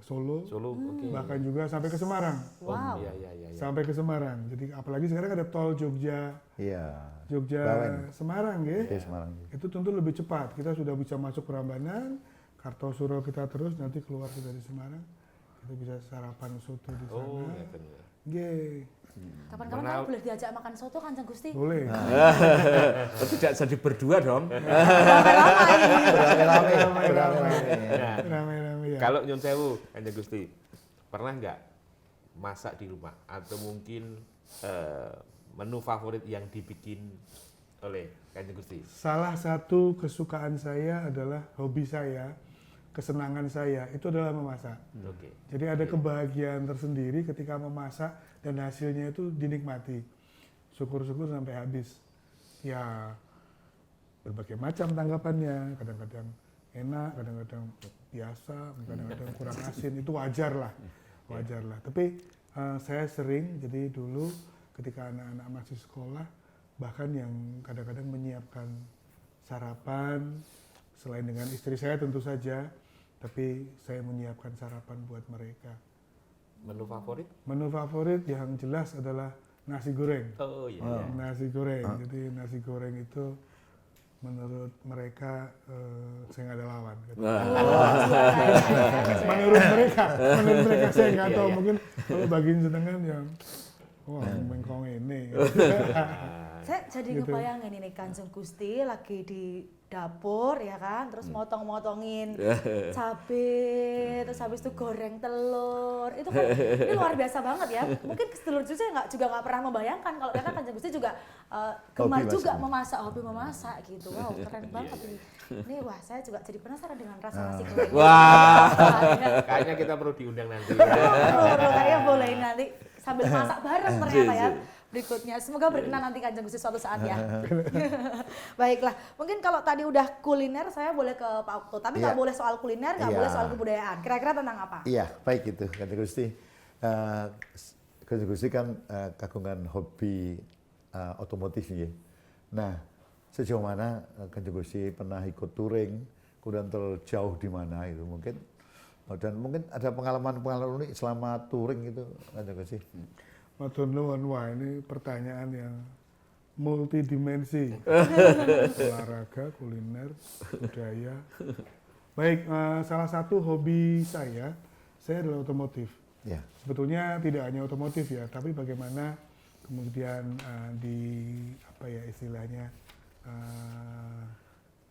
Solo, Solo, oke. bahkan juga sampai ke Semarang. Wow. Iya, iya, iya. Sampai ke Semarang. Jadi apalagi sekarang ada tol Jogja Iya. Bawen. Semarang ya. Oke, Semarang. Itu tentu lebih cepat. Kita sudah bisa masuk Prambanan, Kartosuro kita terus, nanti keluar kita di Semarang. Kita bisa sarapan soto di sana. Oh, ngeten ya. Nggih, Kapan-kapan Menau- saya boleh diajak makan soto Kanjeng Gusti? boleh. Oh, tidak jadi berdua dong. Ramai-ramai ini. Rame-rame. Nah, Ramai-ramai ya. kalau Nyun sewu, Kanjeng Gusti, pernah nggak masak di rumah atau mungkin menu favorit yang dibikin oleh Kanjeng Gusti? Salah satu kesukaan saya adalah hobi saya, kesenangan saya itu adalah memasak. Oke. Jadi ada kebahagiaan tersendiri ketika memasak dan hasilnya itu dinikmati. Syukur-syukur sampai habis. Ya berbagai macam tanggapannya, kadang-kadang enak, kadang-kadang biasa, kadang-kadang kurang asin, itu wajar lah. Wajar lah. Tapi saya sering, jadi dulu ketika anak-anak masih sekolah, bahkan yang kadang-kadang menyiapkan sarapan Selain dengan istri saya tentu saja, tapi saya menyiapkan sarapan buat mereka. Menu favorit? Menu favorit yang jelas adalah nasi goreng. Oh iya. Oh. Nasi goreng. Jadi nasi goreng itu menurut mereka saya nggak ada lawan. Gitu. menurut mereka saya nggak tahu. Mungkin kalau bagian senengan yang wah mengkong ini. Saya jadi Gitu. ngebayangin ini Kanjeng Gusti lagi di dapur ya kan, terus motong-motongin cabai, terus habis itu goreng telur. Itu kan ini luar biasa banget ya. Mungkin sedulur juga nggak pernah membayangkan kalau ternyata Kanjeng Gusti juga gemar Hobi juga masak. memasak, hobi memasak gitu. Wow, keren banget ini. Ini wah saya juga jadi penasaran dengan rasa nasi goreng. Wah. Kayaknya kita perlu diundang nanti. Kayaknya boleh nanti sambil masak bareng ternyata ya berikutnya. Semoga berkenan nanti Kanjeng Gusti suatu saat ya. Baiklah, mungkin kalau tadi udah kuliner saya boleh ke Pak Okto, tapi nggak Iya. boleh soal kuliner, nggak Iya. boleh soal kebudayaan. Kira-kira tentang apa? Iya, baik itu, Kanjeng Gusti. Kanjeng Gusti kan kagungan hobi otomotif ya. Nah, sejauh mana Kanjeng Gusti pernah ikut touring, kemudian terjauh di mana itu mungkin, dan mungkin ada pengalaman-pengalaman unik selama touring itu, Kanjeng Gusti. Matur nuwun, wah ini pertanyaan yang multidimensi. Olahraga, kuliner, budaya. Baik, salah satu hobi saya adalah otomotif. Ya, Sebetulnya tidak hanya otomotif ya, tapi bagaimana kemudian di apa ya istilahnya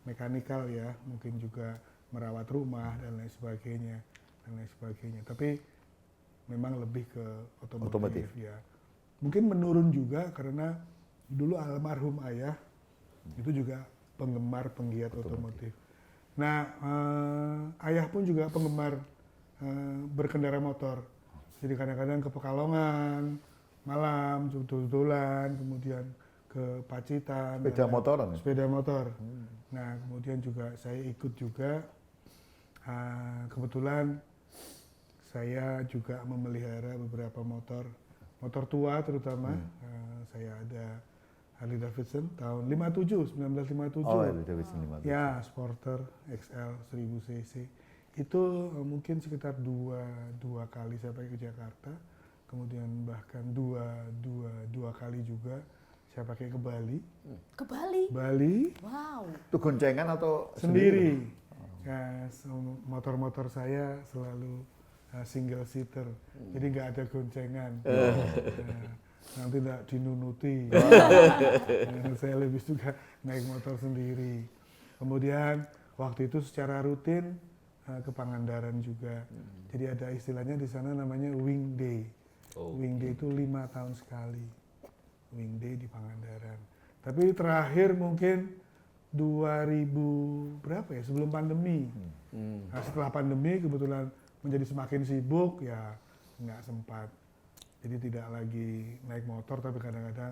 mekanikal ya, mungkin juga merawat rumah dan lain sebagainya. Tapi memang lebih ke otomotif ya. Mungkin menurun juga karena dulu almarhum ayah itu juga penggemar penggiat otomotif. Nah, ayah pun juga penggemar berkendara motor. Jadi kadang-kadang ke Pekalongan, malam, dul-dulan, kemudian ke Pacitan. sepeda motoran. Sepeda motor. Nah, kemudian juga saya ikut juga. Kebetulan saya juga memelihara beberapa motor tua terutama. Saya ada Harley Davidson tahun 1957. Oh, itu Davidson 57. Ya, Sporter XL 1000 cc. Itu mungkin sekitar dua kali saya pakai ke Jakarta. Kemudian bahkan dua kali juga saya pakai ke Bali. Ke Bali. Bali Wow. Itu goncengan atau sendiri. Ya, motor-motor saya selalu single seater, jadi nggak ada goncengan. Nanti nggak dinunuti. Saya lebih suka naik motor sendiri. Kemudian waktu itu secara rutin ke Pangandaran juga. Jadi ada istilahnya di sana namanya Wing Day. Oh. Wing Day itu 5 tahun sekali. Wing Day di Pangandaran. Tapi terakhir mungkin 2000 berapa ya, sebelum pandemi. Nah, setelah pandemi kebetulan menjadi semakin sibuk ya nggak sempat. Jadi tidak lagi naik motor tapi kadang-kadang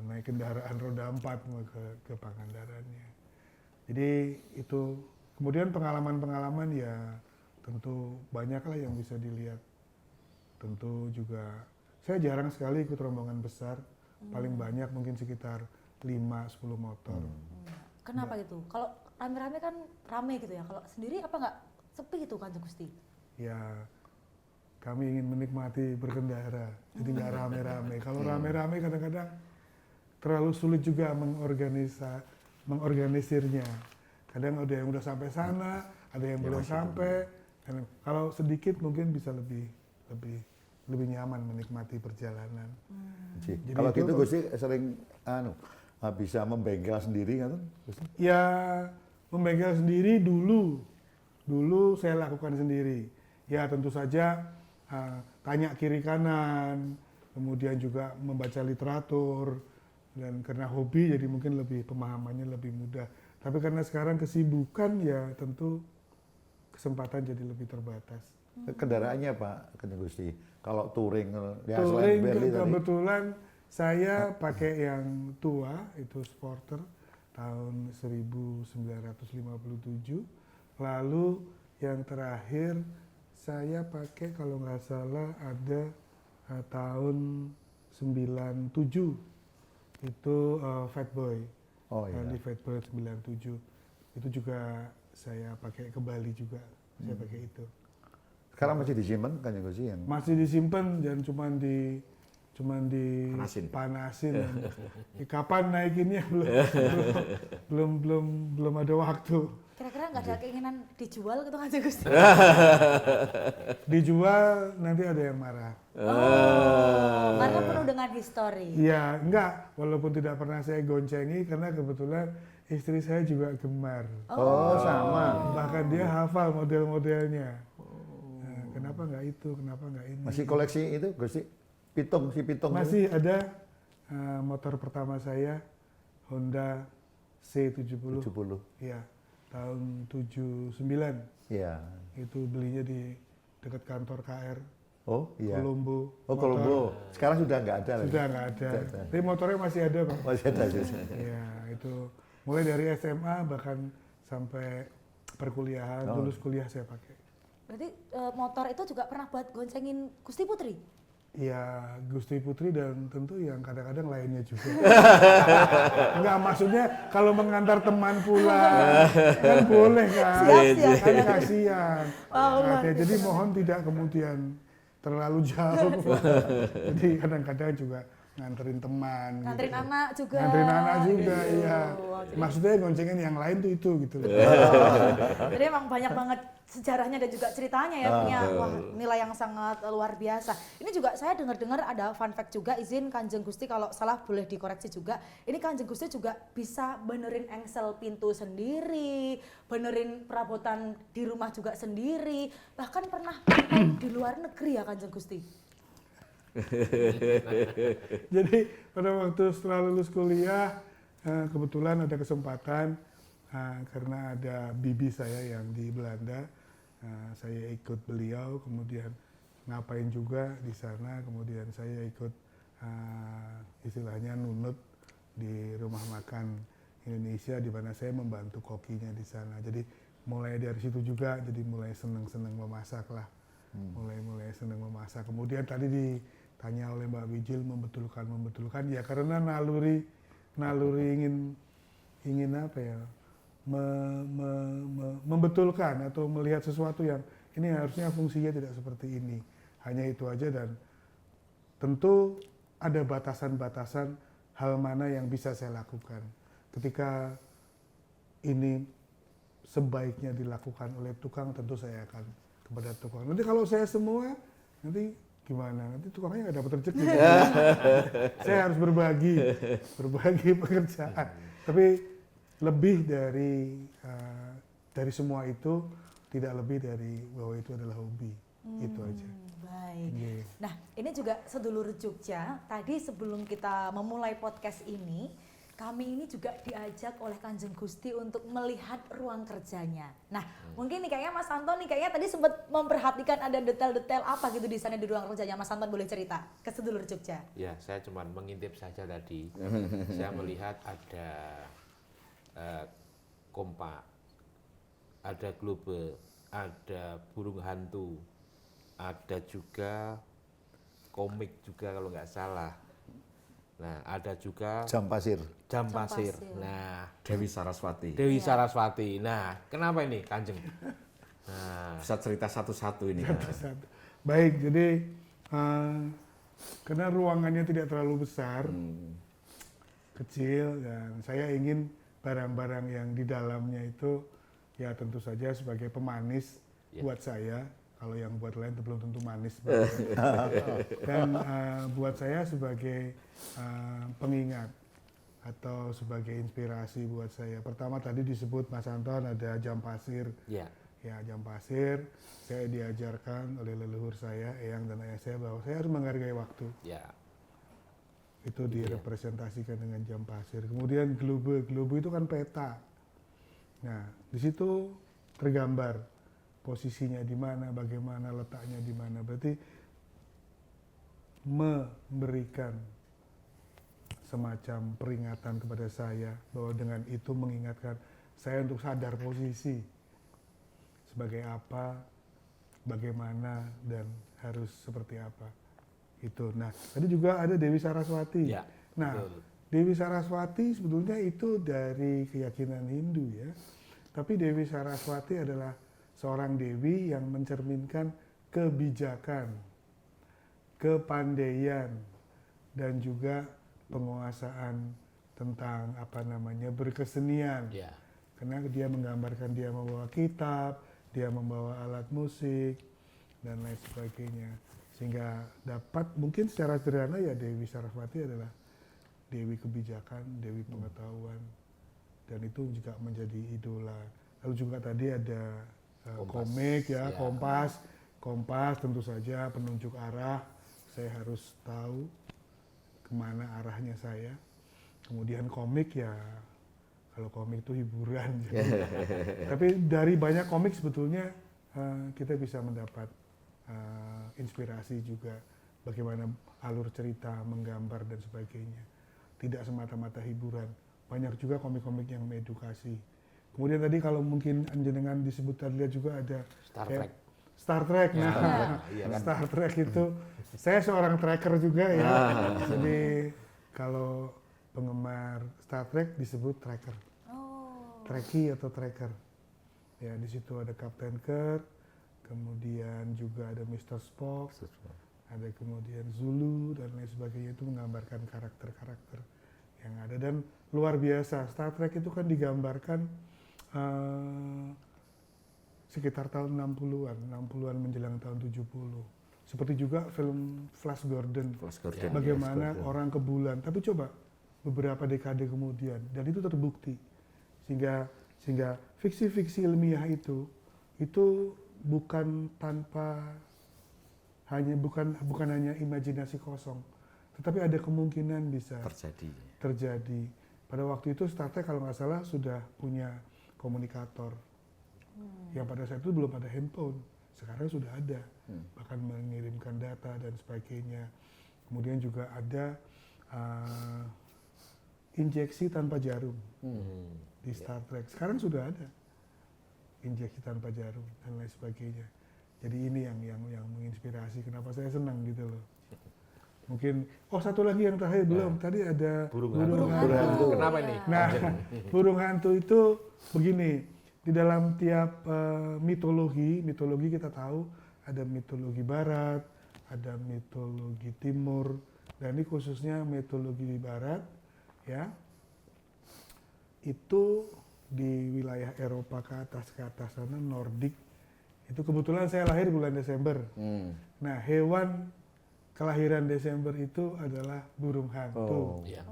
naik kendaraan roda 4 ke Pangandarannya. Jadi itu kemudian pengalaman-pengalaman ya tentu banyak lah yang bisa dilihat. Tentu juga saya jarang sekali ikut rombongan besar, paling banyak mungkin sekitar 5-10 motor. Kenapa gitu? Kalau rame-rame kan rame gitu ya. Kalau sendiri apa nggak sepi gitu Kanjeng Gusti? Ya kami ingin menikmati berkendara, jadi nggak rame-rame. Kalau rame-rame kadang-kadang terlalu sulit juga mengorganisirnya. Kadang ada yang udah sampai sana, ada yang belum sampai. Dan kalau sedikit mungkin bisa lebih nyaman menikmati perjalanan. Jadi Kalau itu- gitu Gusti sering bisa membengkel sendiri kan? Gusti? Ya membengkel sendiri dulu saya lakukan sendiri. Ya tentu saja tanya kiri kanan, kemudian juga membaca literatur, dan karena hobi jadi mungkin lebih pemahamannya lebih mudah. Tapi karena sekarang kesibukan ya tentu kesempatan jadi lebih terbatas. Kendaraannya Pak Kanjeng Gusti? Kalau touring, ya Touring selain Bentley tadi. kebetulan saya pakai yang tua, itu Sporter tahun 1957. Lalu yang terakhir saya pakai kalau nggak salah ada tahun 97. Itu Fatboy. Oh iya. Harley Fatboy 97. Itu juga saya pakai ke Bali juga, saya pakai itu. Sekarang masih disimpan Kanjeng Gusti yang Masih disimpan dan cuman Panasin. dipanasin. Kapan naikinnya belum ada waktu. Kira-kira nggak ada keinginan dijual gitu Kanjeng Gusti? Dijual nanti ada yang marah. Oh, karena penuh dengan histori. Iya, enggak. Walaupun tidak pernah saya goncengi karena kebetulan istri saya juga gemar. Oh, sama. Bahkan dia hafal model-modelnya. Nah, kenapa nggak itu? Kenapa nggak ini? Masih koleksi itu Gusti? Pitung itu? Masih ada motor pertama saya Honda C70. 70. Iya, tahun 79. Iya. Itu belinya di dekat kantor KR Oh, iya. Kolombo. Oh, Kolombo. Sekarang sudah nggak ada lagi. Sudah nggak ada. Tapi motornya masih ada, Pak. Masih ada sih. Iya, itu mulai dari SMA bahkan sampai perkuliahan, lulus kuliah saya pakai. Berarti motor itu juga pernah buat goncengin Gusti Putri? Ya, Gusti Putri dan tentu yang kadang-kadang lainnya juga. Enggak, maksudnya kalau mengantar teman pulang kan boleh kan? Siap-siap. Kan kasihan. Oh, Nah, jadi mohon tidak kemudian terlalu jauh. Jadi kadang-kadang juga nganterin teman. Nganterin gitu. anak juga. Nganterin anak juga, iya. Oh, Maksudnya goncengin yang lain tuh itu gitu. Jadi emang banyak banget sejarahnya dan juga ceritanya ya, punya wah, nilai yang sangat luar biasa. Ini juga saya dengar-dengar ada fun fact juga, izin Kanjeng Gusti kalau salah boleh dikoreksi juga. Ini Kanjeng Gusti juga bisa benerin engsel pintu sendiri, benerin perabotan di rumah juga sendiri, bahkan pernah di luar negeri ya Kanjeng Gusti. Jadi pada waktu setelah lulus kuliah, kebetulan ada kesempatan karena ada bibi saya yang di Belanda, saya ikut beliau, kemudian ngapain juga di sana, kemudian saya ikut istilahnya nunut di rumah makan Indonesia di mana saya membantu kokinya di sana. Jadi mulai dari situ juga, jadi mulai seneng-seneng memasak lah, mulai seneng memasak. Kemudian tadi ditanya oleh Mbak Wijil membetulkan ya karena naluri ingin apa ya, membetulkan atau melihat sesuatu yang ini harusnya fungsinya tidak seperti ini, hanya itu aja. Dan tentu ada batasan-batasan hal mana yang bisa saya lakukan ketika ini sebaiknya dilakukan oleh tukang, tentu saya akan kepada tukang. Nanti kalau saya semua nanti gimana, nanti tukangnya nggak dapat rezeki. Saya harus berbagi pekerjaan. Tapi lebih dari semua itu, tidak lebih dari bahwa itu adalah hobi. Itu aja. Baik. Yeah. Nah, ini juga sedulur Jogja. Tadi sebelum kita memulai podcast ini, kami ini juga diajak oleh Kanjeng Gusti untuk melihat ruang kerjanya. Nah, mungkin nih kayaknya Mas Anton nih kayaknya tadi sempat memperhatikan ada detail-detail apa gitu di sana di ruang kerjanya. Mas Anton boleh cerita ke sedulur Jogja? Ya, saya cuma mengintip saja tadi. Saya melihat ada kompak, ada globe, ada burung hantu, ada juga komik juga kalau nggak salah. Nah, ada juga Jam pasir. jam Jam pasir. pasir. Nah, Dewi Saraswati. Dewi Saraswati. Nah, kenapa ini Kanjeng? Nah, Bisa cerita satu-satu ini kan. Baik, jadi karena ruangannya tidak terlalu besar, kecil, dan saya ingin barang-barang yang di dalamnya itu ya tentu saja sebagai pemanis buat saya. Kalau yang buat lain itu belum tentu manis. Dan buat saya sebagai pengingat atau sebagai inspirasi buat saya. Pertama tadi disebut Mas Anton ada jam pasir. ya. Ya, jam pasir. Saya diajarkan oleh leluhur saya, eyang dan ayah saya bahwa saya harus menghargai waktu. Ya. Itu direpresentasikan dengan jam pasir. Kemudian globe itu kan peta. Nah, di situ tergambar posisinya di mana, bagaimana letaknya di mana. Berarti memberikan semacam peringatan kepada saya bahwa dengan itu mengingatkan saya untuk sadar posisi sebagai apa, bagaimana, dan harus seperti apa. Itu. Nah, tadi juga ada Dewi Saraswati. Ya, Nah, betul. Dewi Saraswati sebetulnya itu dari keyakinan Hindu ya. Tapi Dewi Saraswati adalah seorang dewi yang mencerminkan kebijakan, kepandaian, dan juga penguasaan tentang berkesenian. Ya. Karena dia menggambarkan, dia membawa kitab, dia membawa alat musik, dan lain sebagainya. Sehingga dapat, mungkin secara sederhana ya Dewi Saraswati adalah Dewi kebijakan, Dewi pengetahuan, dan itu juga menjadi idola. Lalu juga tadi ada komik ya, Kompas tentu saja penunjuk arah. Saya harus tahu kemana arahnya saya. Kemudian komik ya, kalau komik itu hiburan. Tapi dari banyak komik sebetulnya kita bisa mendapat inspirasi juga bagaimana alur cerita, menggambar dan sebagainya. Tidak semata-mata hiburan. Banyak juga komik-komik yang mengedukasi. Kemudian tadi kalau mungkin jenengan disebut tadi juga ada Star Trek. Star Trek. Ya, Nah, iya kan? Star Trek itu saya seorang tracker juga ya. Jadi kalau penggemar Star Trek disebut tracker. Oh. Trekkie atau tracker. Ya, di situ ada Captain Kirk, kemudian juga ada Mr. Spock, ada kemudian Zulu dan lain sebagainya, itu menggambarkan karakter-karakter yang ada dan luar biasa. Star Trek itu kan digambarkan sekitar tahun 60-an menjelang tahun 70. Seperti juga film Flash Gordon. Bagaimana orang ke bulan. Tapi coba beberapa dekade kemudian dan itu terbukti. Sehingga fiksi-fiksi ilmiah itu bukan hanya imajinasi kosong, tetapi ada kemungkinan bisa terjadi. Pada waktu itu Star Trek kalau nggak salah sudah punya komunikator. Yang pada saat itu belum ada handphone, sekarang sudah ada, bahkan mengirimkan data dan sebagainya. Kemudian juga ada injeksi tanpa jarum di Star Trek. Sekarang sudah ada injeksi tanpa jarum dan lain sebagainya. Jadi ini yang menginspirasi. Kenapa saya senang gitu loh. Mungkin satu lagi yang terakhir belum. Tadi ada Burung hantu. Kenapa ini? Nah, burung hantu itu begini. Di dalam tiap mitologi kita tahu ada mitologi barat, ada mitologi timur, dan ini khususnya mitologi barat, ya. Itu di wilayah Eropa ke atas sana, Nordik. Itu kebetulan saya lahir bulan Desember. Nah, hewan kelahiran Desember itu adalah burung hantu. Iya.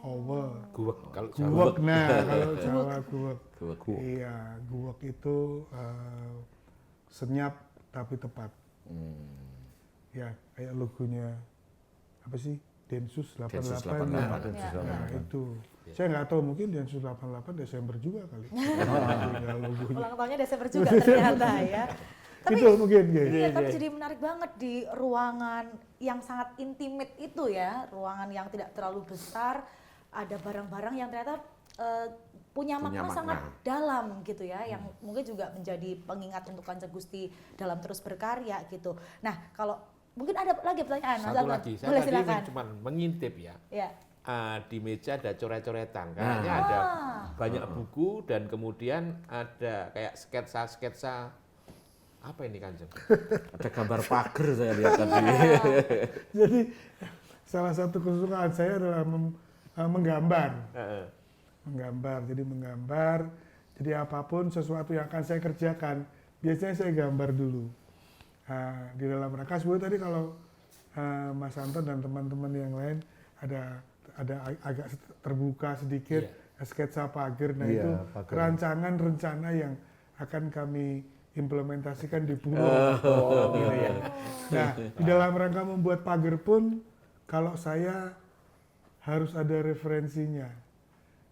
Owe. Guwek kalau Guwek, nah kalau Jawa guwek. Guwek. Iya, guwek itu senyap tapi tepat. Ya, kayak logonya apa sih? Densus 88. Nah, itu. Saya nggak tahu, mungkin Densus 88 Desember juga kali. Logonya. Ulang tahunnya Desember juga ternyata ya. Tapi Itu mungkin iya, tapi jadi menarik banget di ruangan yang sangat intimate itu ya, ruangan yang tidak terlalu besar, ada barang-barang yang ternyata punya makna sangat dalam gitu ya, yang mungkin juga menjadi pengingat untuk Kanjeng Gusti dalam terus berkarya gitu. Nah, kalau mungkin ada lagi pertanyaan, satu lagi, saya boleh tadi silakan. cuma mengintip ya. Ya. Di meja ada coret-coretan, kayaknya ada banyak buku dan kemudian ada kayak sketsa-sketsa. Apa ini Kanjeng? Ada gambar pagar saya lihat tadi. Jadi salah satu kesukaan saya adalah menggambar. Menggambar. Jadi apapun sesuatu yang akan saya kerjakan, biasanya saya gambar dulu. Di dalam rangka sebetulnya tadi kalau Mas Anton dan teman-teman yang lain ada agak terbuka sedikit sketsa pagar. Nah itu rancangan rencana yang akan kami implementasikan di Puro. Gitu ya. Nah, di dalam rangka membuat pagar pun, kalau saya harus ada referensinya.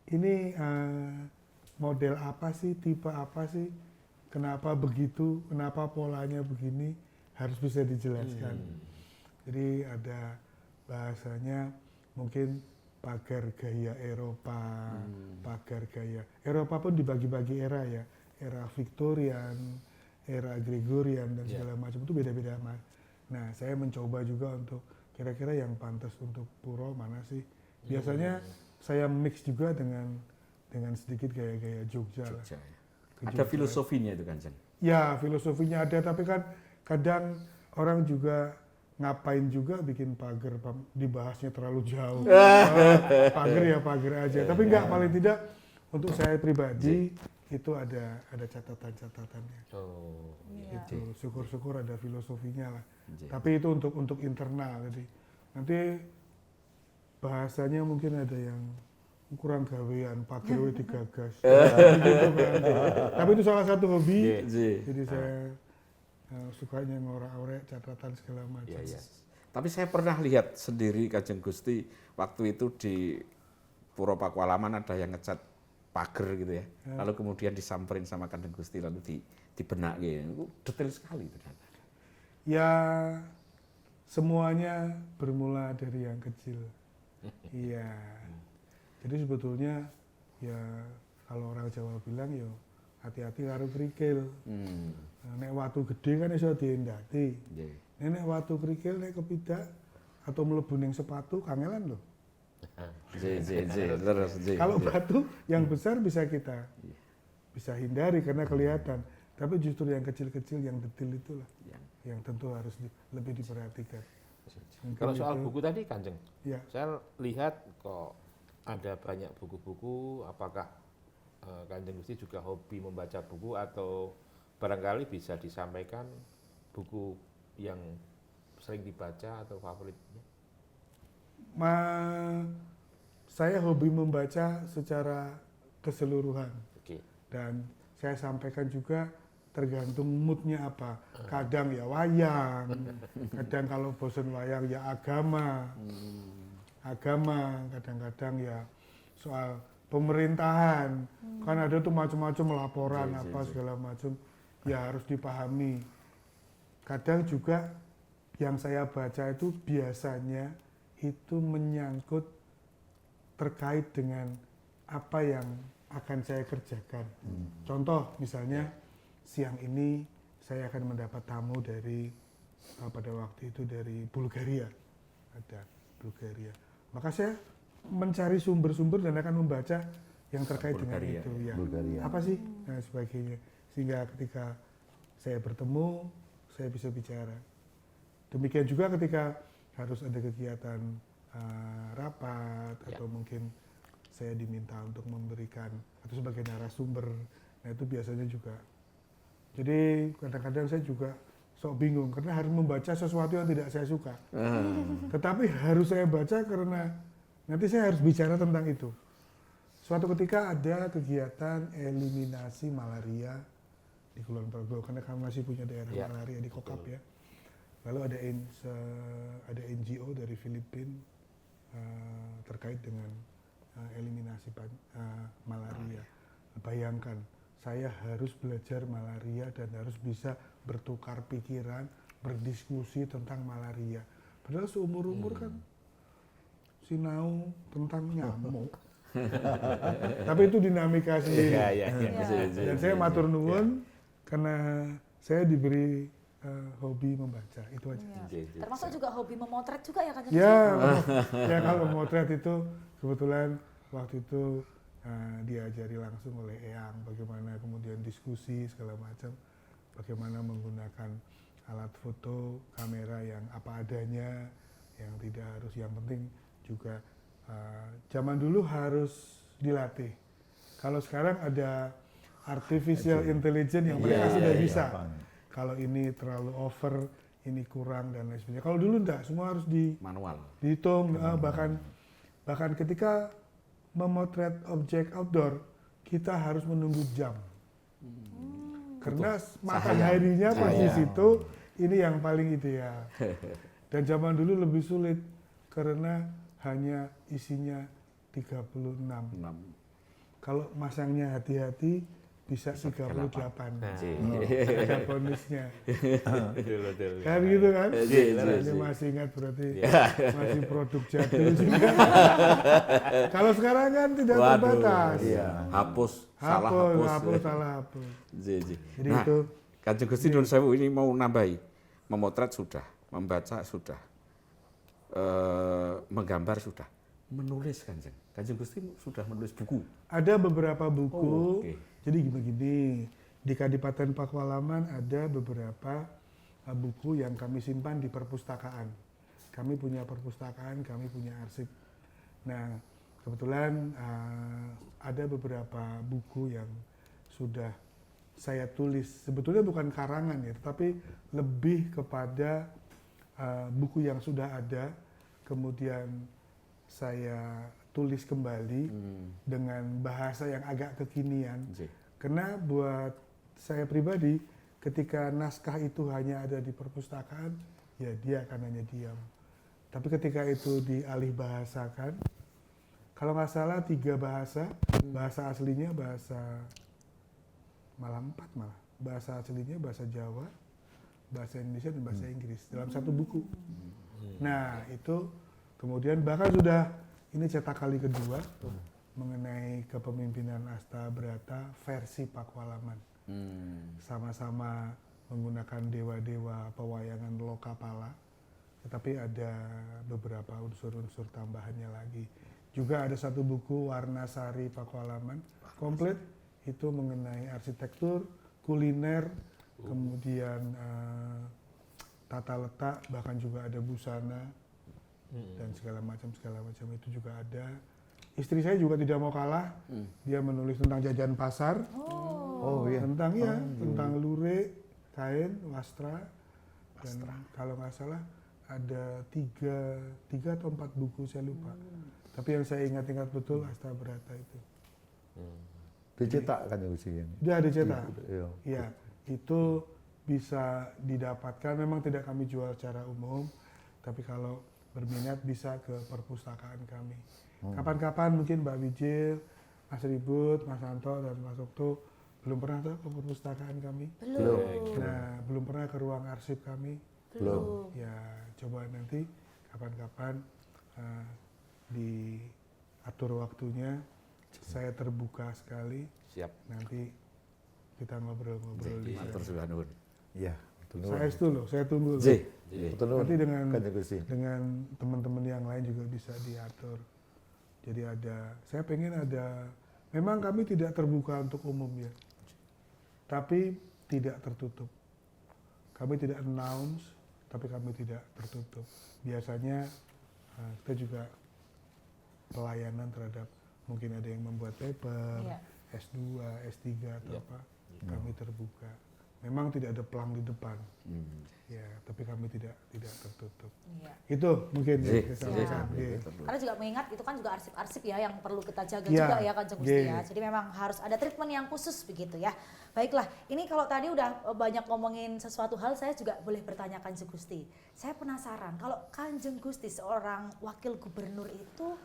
Ini model apa sih, tipe apa sih, kenapa begitu, kenapa polanya begini, harus bisa dijelaskan. Jadi ada bahasanya mungkin pagar gaya Eropa, pagar gaya Eropa pun dibagi-bagi era ya, era Victorian, era Gregorian dan segala macam itu beda-beda. Nah, saya mencoba juga untuk kira-kira yang pantas untuk Puro mana sih. Biasanya saya mix juga dengan sedikit gaya-gaya Jogja lah. Ada filosofinya itu Kanjeng. Ya, filosofinya ada, tapi kan kadang orang juga ngapain juga bikin pagar, dibahasnya terlalu jauh. Pagar ya pagar aja. Tapi enggak, paling tidak untuk saya pribadi itu ada catatan-catatannya. Oh, Iya. Itu syukur-syukur ada filosofinya lah. Iya. Tapi itu untuk internal. Jadi nanti bahasanya mungkin ada yang kurang gawean, pagar we digagas. Gitu kan. Tapi itu salah satu hobi. Iya. Jadi saya sukanya ngorek-orek catatan segala macam. Iya, iya. Tapi saya pernah lihat sendiri Kanjeng Gusti waktu itu di Puro Pakualaman ada yang ngecat pagar gitu ya. Lalu kemudian disamperin sama Kanjeng Gusti lalu dibenak gitu. Detail sekali ternyata. Ya semuanya bermula dari yang kecil. Iya. Jadi sebetulnya ya kalau orang Jawa bilang ya hati-hati karo kerikil. Nek watu gede kan iso diendati. Nggih. Nek watu kerikil nek kepidak atau mlebu ning sepatu kangelan loh. Terus Kalau batu yang besar bisa kita bisa hindari karena kelihatan. Tapi justru yang kecil-kecil, yang detail itulah yang tentu harus lebih diperhatikan. Mungkin kalau soal itu- buku tadi Kanjeng, Ya, saya lihat kok ada banyak buku-buku. Apakah Kanjeng Gusti juga hobi membaca buku atau barangkali bisa disampaikan buku yang sering dibaca atau favoritnya? saya hobi membaca secara keseluruhan Oke. dan saya sampaikan juga tergantung moodnya apa. Kadang ya wayang, kadang kalau bosan wayang ya agama, kadang-kadang ya soal pemerintahan. Kan ada tuh macam-macam laporan apa segala macam, ya harus dipahami. Kadang juga yang saya baca itu biasanya itu menyangkut terkait dengan apa yang akan saya kerjakan. Contoh misalnya siang ini saya akan mendapat tamu dari pada waktu itu dari Bulgaria, ada Bulgaria. Maka saya mencari sumber-sumber dan akan membaca yang terkait dengan Bulgaria, itu. Ya. Bulgaria. Apa sih dan sebagainya. Sehingga ketika saya bertemu, saya bisa bicara. Demikian juga ketika harus ada kegiatan rapat atau mungkin saya diminta untuk memberikan atau sebagai narasumber, nah itu biasanya juga. Jadi kadang-kadang saya juga sok bingung karena harus membaca sesuatu yang tidak saya suka. Tetapi harus saya baca karena nanti saya harus bicara tentang itu. Suatu ketika ada kegiatan eliminasi malaria di Kulon Progo karena kami masih punya daerah malaria di Kokap ya. Lalu ada NGO dari Filipina terkait dengan eliminasi malaria. Bayangkan, saya harus belajar malaria dan harus bisa bertukar pikiran, berdiskusi tentang malaria. Padahal seumur-umur kan sinau tentang nyamuk. Tapi itu dinamika sendiri. Dan saya matur nuwun karena saya diberi hobi membaca, itu aja. Termasuk juga hobi memotret juga ya Kanjeng? Ya, ya kalau memotret itu kebetulan waktu itu diajari langsung oleh Eyang bagaimana kemudian diskusi segala macam, bagaimana menggunakan alat foto, kamera yang apa adanya, yang tidak harus, yang penting juga zaman dulu harus dilatih. Kalau sekarang ada artificial intelligence yang mereka sudah bisa. Kalau ini terlalu over, ini kurang dan lain sebagainya. Kalau dulu enggak, semua harus Manual. dihitung, bahkan ketika memotret objek outdoor, kita harus menunggu jam. Karena mataharinya pas di situ, ini yang paling ideal. Dan zaman dulu lebih sulit karena hanya isinya 36. Kalau masangnya hati-hati bisa 38. Ada bonusnya. Kan gitu kan? Ini masih ingat berarti masih produk jadul juga. Kalau sekarang kan tidak terbatas. Hapus, salah hapus. Jadi Nah, itu Kanjeng Gusti Nun Sewu ini mau nambahi, memotret sudah, membaca sudah, menggambar sudah. menulis Kanjeng? Kanjeng Gusti sudah menulis buku. Ada beberapa buku. Oh, oke. Jadi begini, di Kadipaten Pakualaman ada beberapa buku yang kami simpan di perpustakaan. Kami punya perpustakaan, kami punya arsip. Nah, kebetulan ada beberapa buku yang sudah saya tulis. Sebetulnya bukan karangan ya, tetapi lebih kepada buku yang sudah ada, kemudian saya tulis kembali dengan bahasa yang agak kekinian. Karena buat saya pribadi, ketika naskah itu hanya ada di perpustakaan, ya dia akan hanya diam. Tapi ketika itu dialih bahasakan, kalau nggak salah 3 bahasa, bahasa aslinya malah 4 malah. Bahasa aslinya bahasa Jawa, bahasa Indonesia dan bahasa Inggris dalam satu buku. Nah itu kemudian bahkan sudah ini cetak kali kedua mengenai kepemimpinan Astabrata versi Pakualaman. Sama-sama menggunakan dewa-dewa pewayangan Lokapala, tetapi ada beberapa unsur-unsur tambahannya lagi. Juga ada satu buku Warna Sari Pakualaman komplit, itu mengenai arsitektur, kuliner, kemudian tata letak, bahkan juga ada busana dan segala macam itu juga ada. Istri saya juga tidak mau kalah, dia menulis tentang jajan pasar, tentang lurik, kain, wastra, dan kalau nggak salah ada 3 atau 4 buku, saya lupa. Tapi yang saya ingat-ingat betul Astabrata itu. Dicetak kan ya ujian? Dia dicetak. Iya. Iya, itu bisa didapatkan. Memang tidak kami jual secara umum, tapi kalau berminat bisa ke perpustakaan kami. Kapan-kapan mungkin Mbak Wijil, Mas Ribut, Mas Anto, dan Mas Okto belum pernah ke perpustakaan kami. Belum. Nah, belum pernah ke ruang arsip kami. Belum. Ya, coba nanti kapan-kapan diatur waktunya. Saya terbuka sekali. Siap. Nanti kita ngobrol-ngobrol di sana. Matur suwun nuwun. Iya, betul. Saya itu loh, saya tunggu loh. Betul. Nanti Kanjeng Gusti. dengan teman-teman yang lain juga bisa diatur. Jadi saya pengen memang kami tidak terbuka untuk umum ya, tapi tidak tertutup. Kami tidak announce, tapi kami tidak tertutup. Biasanya kita juga pelayanan terhadap, mungkin ada yang membuat paper, S2, S3 atau apa, kami terbuka. Memang tidak ada pelang di depan, ya, tapi kami tidak tertutup. Iya. Itu mungkin Iya. Karena juga mengingat itu kan juga arsip-arsip ya yang perlu kita jaga juga ya Kanjeng Gusti ya. Jadi memang harus ada treatment yang khusus begitu ya. Baiklah, ini kalau tadi udah banyak ngomongin sesuatu hal, saya juga boleh bertanya Kanjeng Gusti. Saya penasaran kalau Kanjeng Gusti seorang wakil gubernur itu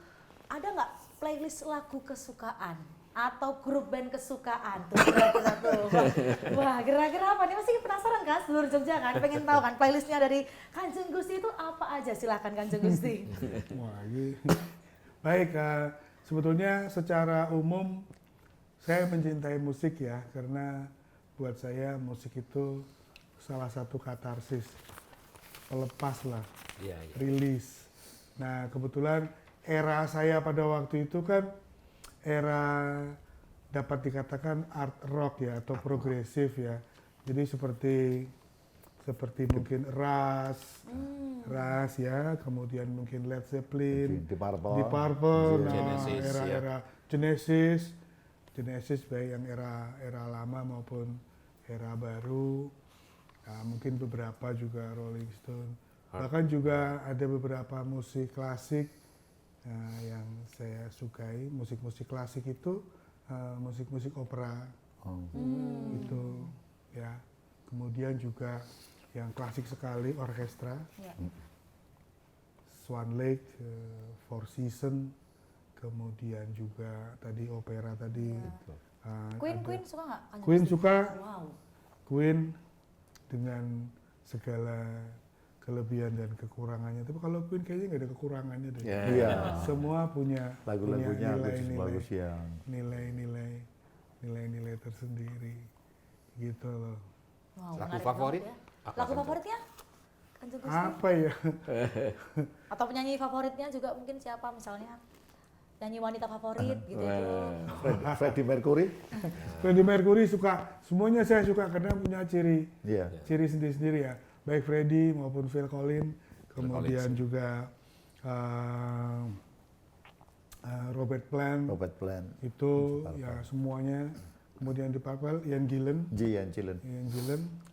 ada nggak playlist lagu kesukaan atau grup band kesukaan tuh kira-kira tuh. Wah, kira-kira apa nih? Masih penasaran kan seluruh Jogja kan? Pengen tahu kan playlistnya dari Kanjeng Gusti itu apa aja? Silahkan Kanjeng Gusti. Wah, baik. Sebetulnya secara umum saya mencintai musik ya, karena buat saya musik itu salah satu katarsis, pelepas lah, rilis. Nah, kebetulan era saya pada waktu itu kan era dapat dikatakan art rock ya, atau progresif ya. Jadi seperti mungkin Ras ya, kemudian mungkin Led Zeppelin, Di Purple. nah, Genesis, era Genesis baik yang era lama maupun era baru. Nah, mungkin beberapa juga Rolling Stone. Bahkan juga ada beberapa musik klasik yang saya sukai. Musik-musik klasik itu musik-musik opera itu ya. Kemudian juga yang klasik sekali orkestra, Swan Lake, Four Seasons, kemudian juga tadi opera tadi. Queen suka nggak? Kanjeng Queen Gusti? suka. Wow. Queen dengan segala kelebihan dan kekurangannya. Tapi kalau Queen kayaknya nggak ada kekurangannya deh. Iya. Semua punya Lagu-lagunya nilai-nilai, bagus ya. nilai-nilai tersendiri gitu loh. Wow, Lagu menarik favorit? banget ya. Apa Lagu saja? favoritnya? Kanjeng Gusti? Apa ya? Atau penyanyi favoritnya juga mungkin siapa misalnya? Nyanyi wanita favorit gitu itu. Freddie Mercury. Freddie Mercury suka, semuanya saya suka karena punya ciri Iya. sendiri-sendiri ya. Baik Freddie maupun Phil Collins, kemudian juga Robert Plant, itu ya semuanya. Kemudian di Purple, Ian Gillan,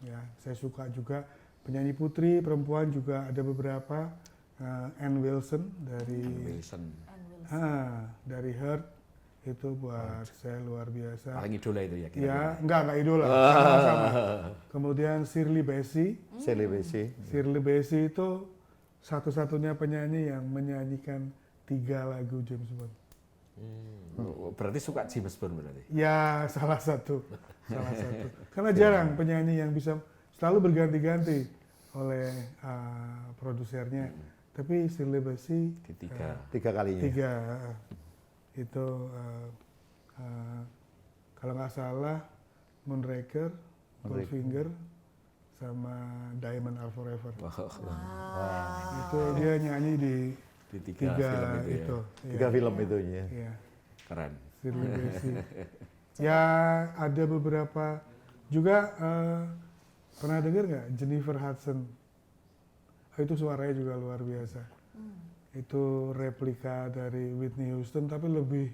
ya saya suka juga. Penyanyi putri perempuan juga ada beberapa, Ann Wilson dari Heart, itu buat saya luar biasa. Paling idola itu ya? Ya, enggak idola, sama-sama. Kemudian Shirley Bassey itu satu-satunya penyanyi yang menyanyikan 3 lagu James Bond. Berarti suka James Bond berarti? Ya, salah satu. Karena jarang penyanyi yang bisa selalu berganti-ganti oleh produsernya. Tapi Shirley Bassey tiga kalinya. Itu kalau nggak salah Moonraker, Goldfinger, sama Diamond Are Forever. Itu dia nyanyi di tiga film itu. Tiga film itu ya. Iya. Keren. Shirley Bassey. Ya ada beberapa juga, pernah dengar nggak Jennifer Hudson? Itu suaranya juga luar biasa. Itu replika dari Whitney Houston tapi lebih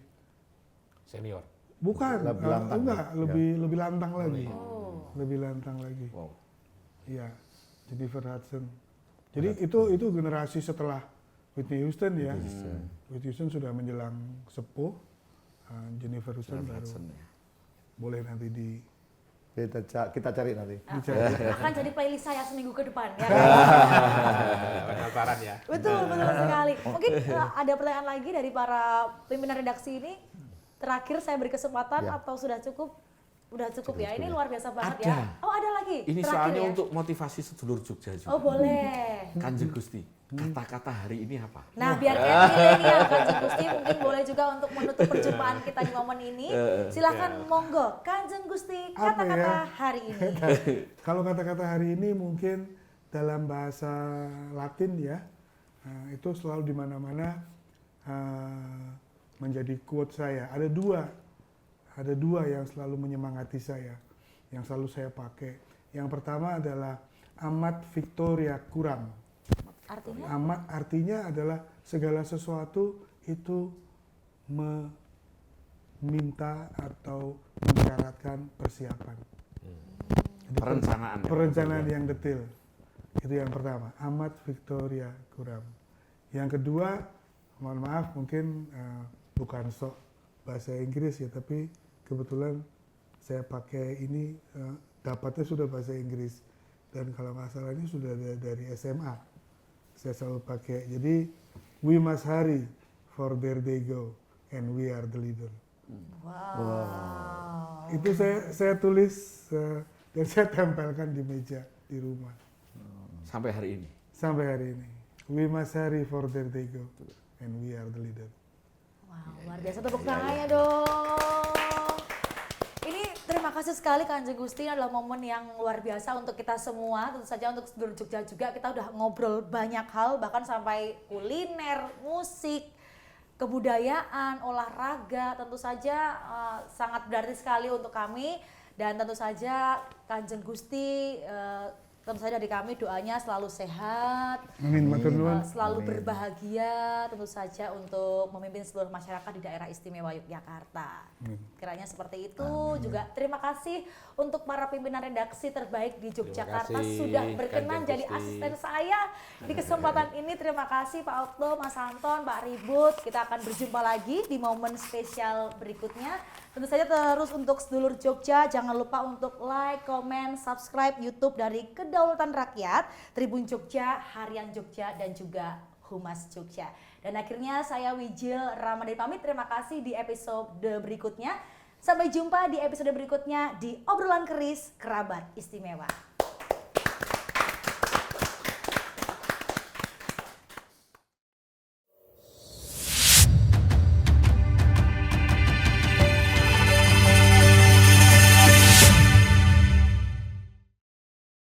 Senior. bukan, lebih lantang lagi. Oh. Lebih lantang lagi. Wow. Iya, Jennifer Hudson. Jadi itu generasi setelah Whitney Houston ya. Whitney Houston sudah menjelang sepuh. Jennifer Hudson baru boleh nanti kita cari nanti. Akan jadi playlist saya seminggu ke depan ya. Penasaran ya. Betul sekali. Mungkin ada pertanyaan lagi dari para pimpinan redaksi ini. Terakhir saya beri kesempatan atau sudah cukup? Udah cukup ya. Ini luar biasa banget ya. Oh, ada lagi. Ini terakhir soalnya ya? untuk motivasi sedulur Jogja juga. Oh, boleh. Kanjeng Gusti, kata-kata hari ini apa? Nah, biar kayak milenial Kanjeng Gusti mungkin boleh juga untuk menutup perjumpaan kita di momen ini. Silahkan monggo Kanjeng Gusti kata-kata hari ini. Kalau kata-kata hari ini mungkin dalam bahasa Latin ya, itu selalu di mana-mana menjadi quote saya. Ada dua yang selalu menyemangati saya, yang selalu saya pakai. Yang pertama adalah Amat Victoria Curam. Artinya? Amat artinya adalah segala sesuatu itu meminta atau mensyaratkan persiapan. Jadi perencanaan yang detail. Itu yang pertama, Amat Victoria Curam. Yang kedua, mohon maaf mungkin bukan sok bahasa Inggris ya, tapi kebetulan saya pakai ini, dapatnya sudah bahasa Inggris. Dan kalau nggak salah ini sudah dari SMA. Saya selalu pakai. Jadi, we must hurry for there they go and we are the leader. Wow. Itu saya tulis dan saya tempelkan di meja di rumah. Sampai hari ini? Sampai hari ini. We must hurry for there they go and we are the leader. Wow, luar biasa, tepuk tangannya dong. Ini terima kasih sekali Kanjeng Gusti, ini adalah momen yang luar biasa untuk kita semua. Tentu saja untuk sedulur Jogja juga kita udah ngobrol banyak hal, bahkan sampai kuliner, musik, kebudayaan, olahraga. Tentu saja sangat berarti sekali untuk kami. Dan tentu saja Kanjeng Gusti, tentu saja dari kami doanya selalu sehat, Amin, matur nuwun. selalu berbahagia, tentu saja untuk memimpin seluruh masyarakat di daerah istimewa Yogyakarta. Kiranya seperti itu. Juga terima kasih untuk para pimpinan redaksi terbaik di Yogyakarta kasih, sudah berkenan Kanjeng jadi Gusti. asisten saya di kesempatan ini. Terima kasih Pak Otto, Mas Anton, Pak Ribut. Kita akan berjumpa lagi di momen spesial berikutnya. Tentu saja terus untuk sedulur Jogja, jangan lupa untuk like, comment, subscribe YouTube dari Kedaulatan Rakyat, Tribun Jogja, Harian Jogja, dan juga Humas Jogja. Dan akhirnya saya Wijil Ramadhani pamit, terima kasih di episode berikutnya. Sampai jumpa di episode berikutnya di Obrolan Keris Kerabat Istimewa.